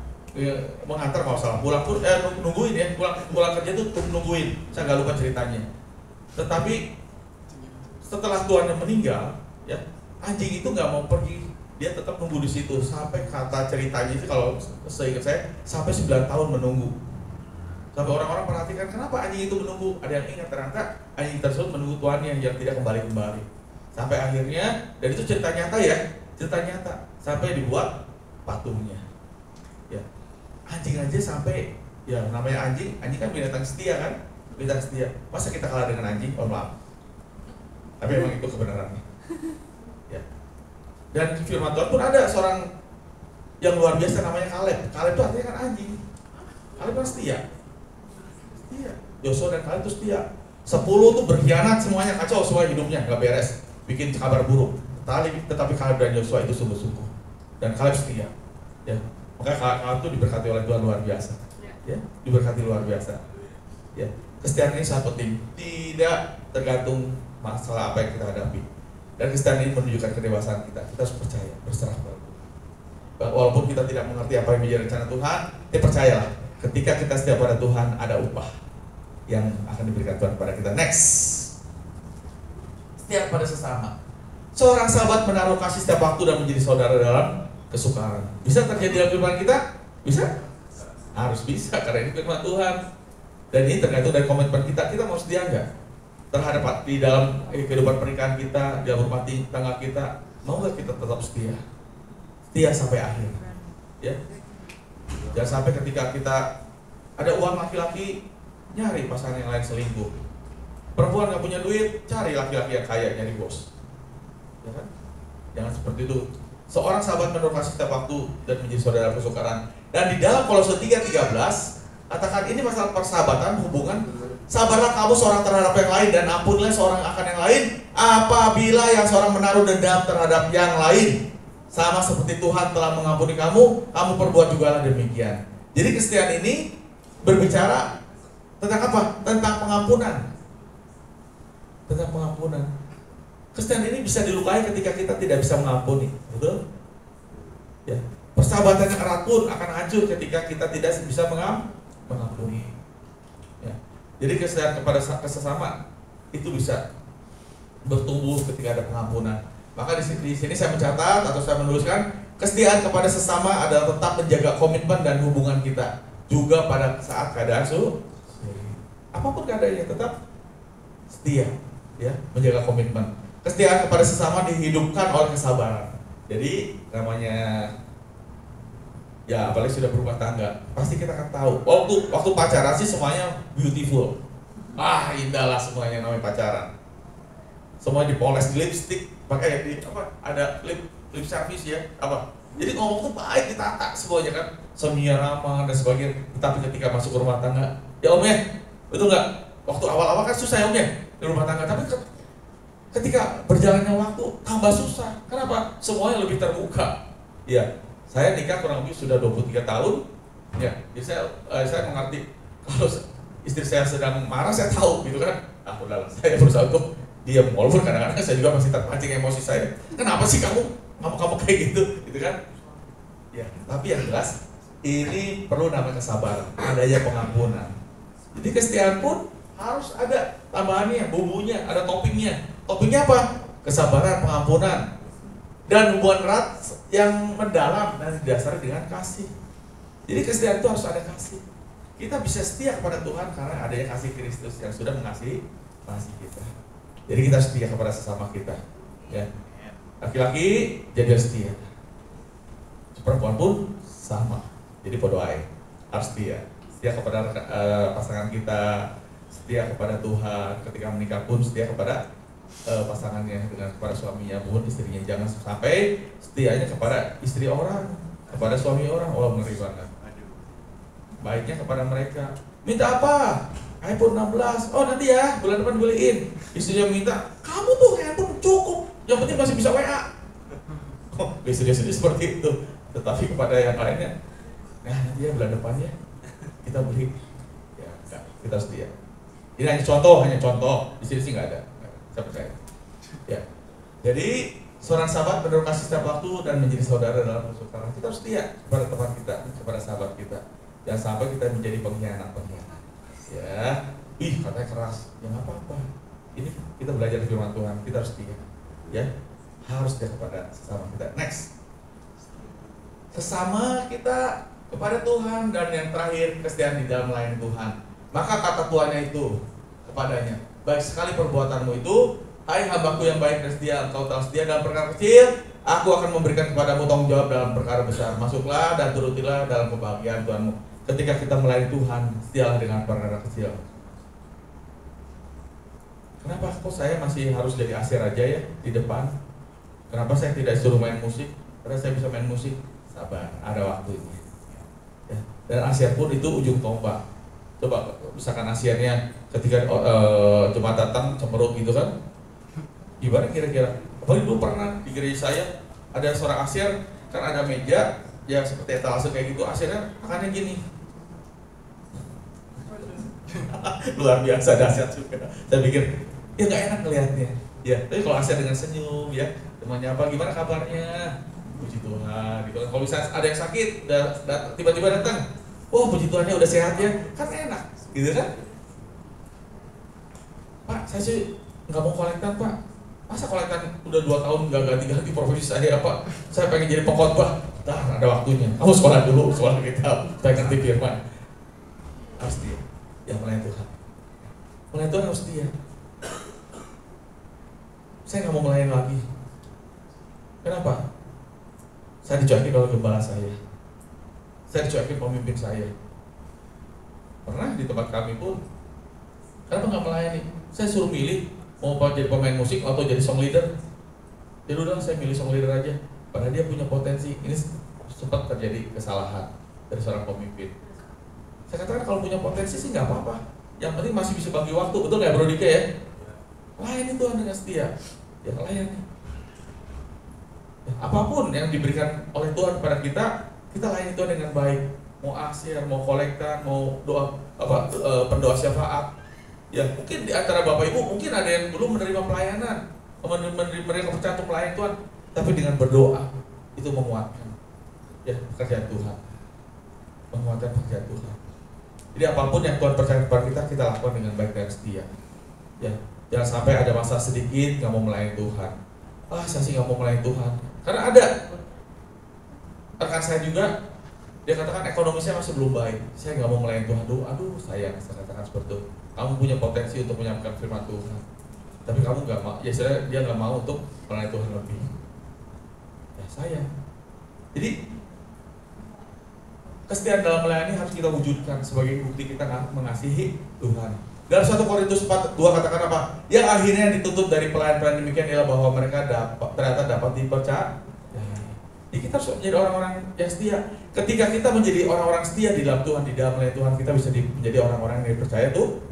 kalau salah pulang pun nungguin ya, pulang kerja itu nungguin. Saya nggak lupa ceritanya. Tetapi setelah tuannya meninggal, ya anjing itu nggak mau pergi, dia tetap nunggu di situ sampai kata ceritanya itu kalau seingat saya sampai 9 tahun menunggu. Sampai orang-orang perhatikan kenapa anjing itu menunggu. Ada yang ingat ternyata anjing tersebut menunggu tuannya yang tidak kembali. Sampai akhirnya, dan itu cerita nyata ya, cerita nyata sampai dibuat patungnya. Ya, anjing aja sampai ya namanya anjing kan binatang setia kan, binatang setia. Masa kita kalah dengan anjing? Oh maaf. Tapi memang itu kebenarannya. Ya. Dan firman Tuhan pun ada seorang yang luar biasa namanya Kaleb. Kaleb itu artinya kan anjing. Kaleb kan setia. Setia. Yosua dan Kaleb itu setia. 10 tuh berkhianat semuanya, kacau semua hidupnya, nggak beres, bikin kabar buruk. Tetapi Kaleb dan Yosua itu sungguh-sungguh. Dan Kaleb setia. Ya. Makanya Kaleb itu diberkati oleh Tuhan luar biasa. Ya, diberkati luar biasa. Ya. Kesetiaan ini sangat penting. Tidak tergantung masalah apa yang kita hadapi. Dan kesetiaan ini menunjukkan kedewasaan kita. Kita harus percaya, berserah pada Tuhan. Walaupun kita tidak mengerti apa yang menjadi rencana Tuhan, percayalah, ketika kita setia pada Tuhan, ada upah yang akan diberikan Tuhan kepada kita. Next, setia pada sesama. Seorang sahabat menaruh kasih setiap waktu dan menjadi saudara dalam kesukaran. Bisa terjadi dalam kehidupan kita? Bisa? Harus bisa, karena ini firman Tuhan. Dan ini tergantung dari komitmen kita. Kita mau setia nggak terhadap di dalam kehidupan pernikahan kita, di dalam rumah tangga kita? Mau nggak kita tetap setia? Setia sampai akhir. Ya. Jangan sampai ketika kita ada uang laki-laki nyari pasangan yang lain selingkuh. Perempuan nggak punya duit, cari laki-laki yang kaya, nyari bos. Ya kan? Jangan seperti itu. Seorang sahabat menaruh kasih setiap waktu dan menjadi saudara kesukaran. Dan di dalam Kolose 3:13 katakan ini masalah persahabatan, hubungan. Sabarlah kamu seorang terhadap yang lain dan ampunilah seorang akan yang lain apabila yang seorang menaruh dendam terhadap yang lain. Sama seperti Tuhan telah mengampuni kamu, kamu perbuat jugalah demikian. Jadi kesetiaan ini berbicara tentang apa? Tentang pengampunan. Tentang pengampunan. Kesetiaan ini bisa dilukai ketika kita tidak bisa mengampuni, betul? Ya. Persahabatan yang erat pun akan hancur ketika kita tidak bisa mengampuni. Ya. Jadi kesetiaan kepada sesama itu bisa bertumbuh ketika ada pengampunan. Maka di sini saya mencatat atau saya menuliskan kesetiaan kepada sesama adalah tetap menjaga komitmen dan hubungan kita juga pada saat keadaan apapun keadaannya tetap setia, ya, menjaga komitmen. Kesetiaan kepada sesama dihidupkan oleh kesabaran. Jadi namanya ya apalagi sudah berumah tangga, pasti kita akan tahu. Waktu pacaran sih semuanya beautiful. Indahlah semuanya namanya pacaran. Semua dipoles lipstick, pakai ada lip service ya, Jadi ngomong tuh baik, ditata semuanya kan, semia ramah dan sebagainya. Tapi ketika masuk ke rumah tangga, ya Om ya, betul nggak? Waktu awal-awal kan susah ya Om ya di rumah tangga, tapi ketika berjalannya waktu tambah susah. Kenapa? Semuanya lebih terbuka. Ya, saya nikah kurang lebih sudah 23 tahun. Ya, jadi saya mengerti kalau istri saya sedang marah, saya tahu gitu kan. Udahlah, saya berusaha untuk diam. Walaupun kadang-kadang saya juga masih terpancing emosi saya. Kenapa sih kamu kayak gitu kan? Ya, tapi yang jelas ini perlu namanya kesabaran, adanya pengampunan. Jadi kesetiaan pun harus ada tambahannya, bumbunya, ada toppingnya. Toppingnya apa? Kesabaran, pengampunan, dan hubungan erat yang mendalam dan didasari dengan kasih. Jadi kesetiaan itu harus ada kasih. Kita bisa setia kepada Tuhan karena adanya kasih Kristus yang sudah mengasihi kita. Jadi kita setia kepada sesama kita. Ya. Laki-laki jadi setia. Perempuan pun sama. Jadi berdoa. harus setia kepada pasangan kita, setia kepada Tuhan. Ketika menikah pun setia kepada pasangannya, dengan kepada suaminya pun istrinya. Jangan sampai setianya kepada istri orang, kepada suami orang. Oh, ngeri banget. Baiknya kepada mereka, minta apa? iPhone 16. Oh, nanti ya, bulan depan beliin. Istrinya minta, kamu tuh handphone cukup, yang penting masih bisa WA. Oh, istri-istri seperti itu. Tetapi kepada yang lainnya, nah nanti ya bulan depannya kita beli. Ya, enggak, kita setia. Ini hanya contoh. Di sini sih nggak ada. Saya percaya. Ya. Jadi seorang sahabat benar kasih setiap waktu dan menjadi saudara dalam kesukaran. Kita harus setia kepada teman kita, kepada sahabat kita. Jangan sampai kita menjadi pengkhianat. Ya, katanya keras. Ya nggak apa-apa. Ini kita belajar firman Tuhan. Kita harus setia. Ya, harus setia kepada sesama kita. Next. Sesama kita kepada Tuhan, dan yang terakhir kesetiaan di dalam melayani Tuhan. Maka kata tuannya itu kepadanya, baik sekali perbuatanmu itu, hai hambaku yang baik dan setia, engkau telah setia dalam perkara kecil, aku akan memberikan kepadamu tanggung jawab dalam perkara besar. Masuklah dan turutilah dalam kebahagiaan Tuhanmu. Ketika kita melayani Tuhan, setialah dengan perkara kecil. Kenapa kok saya masih harus jadi asir aja ya di depan? Kenapa saya tidak disuruh main musik? Karena saya bisa main musik. Sabar, ada waktunya. Ya. Dan asir pun itu ujung tombak. Coba misalkan asiannya ketika jemaat datang cemerut gitu kan, gimana kira-kira? Apalagi dulu pernah di gereja saya ada seorang asian, kan ada meja yang seperti etalase kayak gitu, asiannya makannya gini. Luar biasa, dahsyat juga. Saya pikir ya nggak enak ngelihatnya. Ya, tapi kalau asian dengan senyum ya, temannya apa, gimana kabarnya? Puji Tuhan. Gitu. Kalau misalnya ada yang sakit, tiba-tiba datang, oh puji Tuhannya udah sehat ya, kan enak, gitu kan? Pak, saya sih nggak mau kolektan Pak. Masa kolektan udah 2 tahun nggak ganti-ganti profesi saya Pak? Saya pengen jadi pengkhotbah. Nah, ada waktunya. Kamu sekolah dulu, sekolah kitab, saya ngerti firman. Harus dia, yang melayani Tuhan. Melayani Tuhan harus dia. Saya nggak mau melayani lagi. Kenapa? Saya dicuekin oleh gembala saya dicuekin pemimpin saya. Pernah di tempat kami pun, kenapa nggak melayani? Saya suruh milih mau jadi pemain musik atau jadi song leader. Jadi udah saya milih song leader aja. Padahal dia punya potensi. Ini sempat terjadi kesalahan dari seorang pemimpin. Saya katakan kalau punya potensi sih nggak apa-apa. Yang penting masih bisa bagi waktu, betul nggak Bro Dike ya? Layani Tuhan dengan setia. Ya layani. Ya, apapun yang diberikan oleh Tuhan kepada kita layani Tuhan dengan baik. Mau asyir, mau kolektan, mau doa pendoa syafaat. Ya mungkin di antara Bapak Ibu mungkin ada yang belum menerima pelayanan, menerima kepercayaan untuk melayani Tuhan, tapi dengan berdoa itu menguatkan ya pekerjaan Tuhan, menguatkan pekerjaan Tuhan. Jadi apapun yang Tuhan percaya kepada kita lakukan dengan baik dan setia. Ya, jangan sampai ada masa sedikit nggak mau melayani Tuhan. Saya sih nggak mau melayani Tuhan. Karena ada rekan saya juga, dia katakan ekonomi saya masih belum baik, saya nggak mau melayani Tuhan dulu. Aduh sayang, saya katakan seperti itu. Kamu punya potensi untuk menyampaikan firman Tuhan, tapi kamu nggak mau. Ya dia nggak mau untuk melayani Tuhan lebih. Ya sayang. Jadi kesetiaan dalam melayani harus kita wujudkan sebagai bukti kita mengasihi Tuhan. Dalam 1 Korintus 4:2 katakan apa? Yang akhirnya dituntut dari pelayan-pelayan demikian ialah bahwa mereka ternyata dapat dipercaya. Jadi kita harus menjadi orang-orang yang setia. Ketika kita menjadi orang-orang setia di dalam Tuhan, di dalam melayani Tuhan, kita bisa menjadi orang-orang yang dipercaya tuh.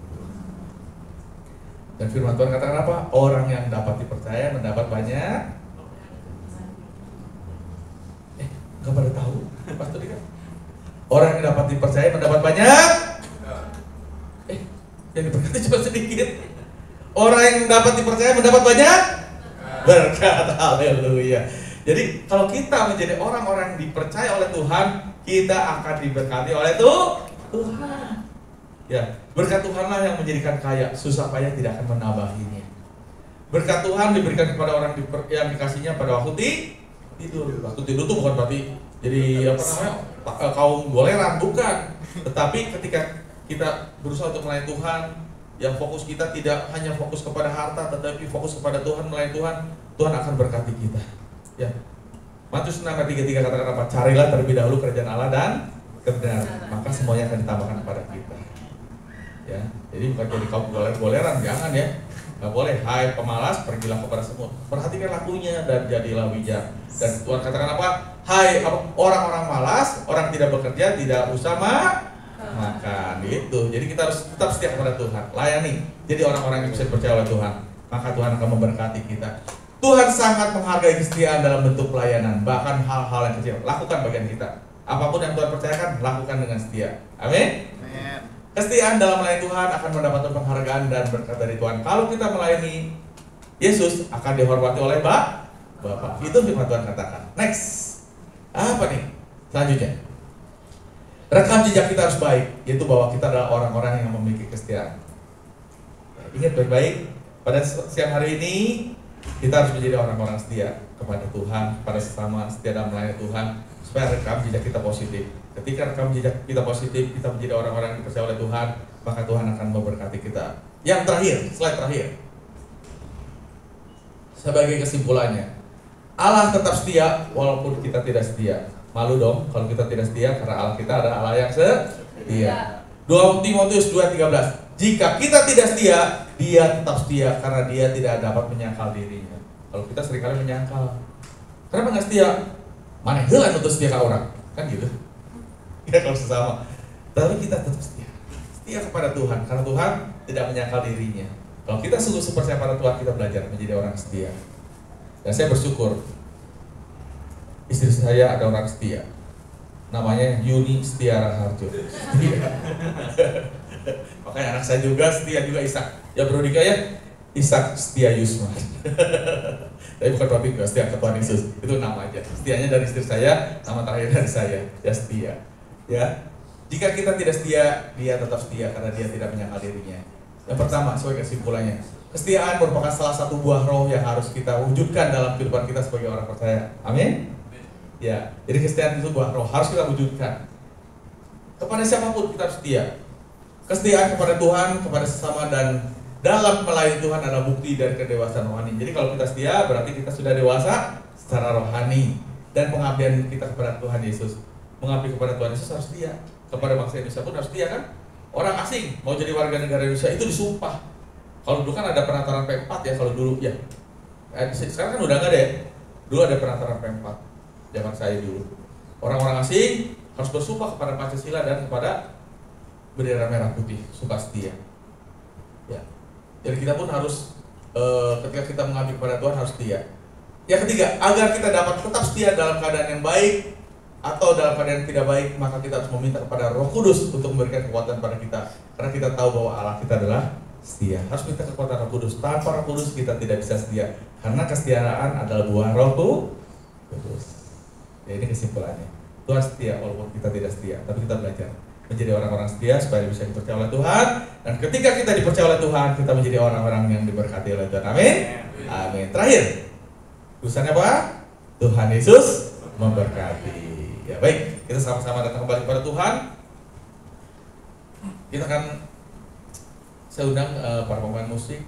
Dan firman Tuhan katakan apa? Orang yang dapat dipercaya mendapat banyak. Nggak pada tahu, pastor kan? Orang yang dapat dipercaya mendapat banyak. Yang diberkati cuma sedikit. Orang yang dapat dipercaya mendapat banyak berkat. Haleluya. Jadi kalau kita menjadi orang-orang yang dipercaya oleh Tuhan, kita akan diberkati oleh Tuhan. Ya, berkat Tuhanlah yang menjadikan kaya, susah payah tidak akan menambahinya. Berkat Tuhan diberikan kepada orang yang dikasihnya pada waktu tidur. Waktu tidur itu bukan berarti jadi kaum goleran, bukan. Tetapi ketika kita berusaha untuk melayani Tuhan, yang fokus kita tidak hanya fokus kepada harta, tetapi fokus kepada Tuhan, melayani Tuhan, Tuhan akan berkati kita. Ya. Matius 6:33 katakan apa? Carilah terlebih dahulu kerajaan Allah dan kebenaran, maka semuanya akan ditambahkan kepada kita. Ya, jadi bukan jadi kaum goler-goleran, jangan ya. Nggak boleh. Hai pemalas, pergilah kepada semut. Perhatikan lakunya dan jadilah bijak. Dan Tuhan katakan apa? Hai orang-orang malas, orang tidak bekerja, tidak usah makan. Itu. Jadi kita harus tetap setia kepada Tuhan. Layani. Jadi orang-orang yang bisa percaya oleh Tuhan, maka Tuhan akan memberkati kita. Tuhan sangat menghargai kesetiaan dalam bentuk pelayanan, bahkan hal-hal yang kecil. Lakukan bagian kita. Apapun yang Tuhan percayakan, lakukan dengan setia. Amin. Kesetiaan dalam melayani Tuhan akan mendapatkan penghargaan dan berkat dari Tuhan. Kalau kita melayani Yesus, akan dihormati oleh Bapak. Itu firman Tuhan katakan. Next. Apa nih? Selanjutnya. Rekam jejak kita harus baik, yaitu bahwa kita adalah orang-orang yang memiliki kesetiaan. Ingat baik-baik, pada siang hari ini kita harus menjadi orang-orang setia kepada Tuhan, kepada sesama, setia dalam melayani Tuhan, supaya rekam jejak kita positif. Ketika rekam jejak kita positif, kita menjadi orang-orang yang dipercaya oleh Tuhan, maka Tuhan akan memberkati kita. Yang terakhir, slide terakhir. Sebagai kesimpulannya, Allah tetap setia walaupun kita tidak setia. Malu dong kalau kita tidak setia, karena Allah kita adalah Allah yang setia. 2 Timotius 2:13. Jika kita tidak setia, Dia tetap setia karena Dia tidak dapat menyangkal dirinya. Kalau kita seringkali menyangkal, kenapa nggak setia? Mana heula untuk setia ke orang? Kan gitu. Ya kalau sesama. Tapi kita tetap setia. Setia kepada Tuhan karena Tuhan tidak menyangkal dirinya. Kalau kita sungguh percaya pada Tuhan, kita belajar menjadi orang setia. Dan saya bersyukur istri saya ada orang setia. Namanya Yuni Setiara Harjo. Makanya anak saya juga setia juga, Ishak. Ya Bro Dika ya, Ishak Setia Yusma. Tapi bukan berarti juga setia ke Tuhan Yesus. Itu nama aja. Setianya dari istri saya, nama terakhir dari saya. Ya setia. Ya. Jika kita tidak setia, Dia tetap setia karena Dia tidak menyangkal dirinya. Yang pertama, sebagai kesimpulannya, kesetiaan merupakan salah satu buah roh yang harus kita wujudkan dalam kehidupan kita sebagai orang percaya. Amin. Ya, jadi kesetiaan itu buah roh harus kita wujudkan. Kepada siapapun kita harus setia. Kesetiaan kepada Tuhan, kepada sesama, dan dalam melayani Tuhan adalah bukti dari kedewasaan rohani. Jadi kalau kita setia, berarti kita sudah dewasa secara rohani. Dan pengabdian kita kepada Tuhan Yesus, mengabdi kepada Tuhan Yesus harus setia. Kepada bangsa Indonesia pun harus setia kan? Orang asing mau jadi warga negara Indonesia itu disumpah. Kalau dulu kan ada penataran P4 ya, kalau dulu ya. Sekarang kan udah nggak ada ya. Dulu ada penataran P4. Zaman saya dulu. Orang-orang asing harus bersumpah kepada Pancasila dan kepada bendera merah putih, sumpah setia. Ya. Jadi kita pun harus ketika kita mengabdi kepada Tuhan harus setia. Yang ketiga, agar kita dapat tetap setia dalam keadaan yang baik atau dalam keadaan yang tidak baik, maka kita harus meminta kepada Roh Kudus untuk memberikan kekuatan pada kita. Karena kita tahu bahwa Allah kita adalah setia. Harus minta kekuatan Roh Kudus. Tanpa Roh Kudus kita tidak bisa setia. Karena kesetiaan adalah buah Roh Kudus. Ya, ini kesimpulannya. Tuhan setia walaupun kita tidak setia, tapi kita belajar menjadi orang-orang setia supaya bisa dipercaya oleh Tuhan. Dan ketika kita dipercaya oleh Tuhan, kita menjadi orang-orang yang diberkati oleh Tuhan. Amin. Amin. Terakhir, tulisannya apa? Tuhan Yesus memberkati. Ya baik, kita sama-sama datang kembali kepada Tuhan. Kita akan saya undang para pemain musik.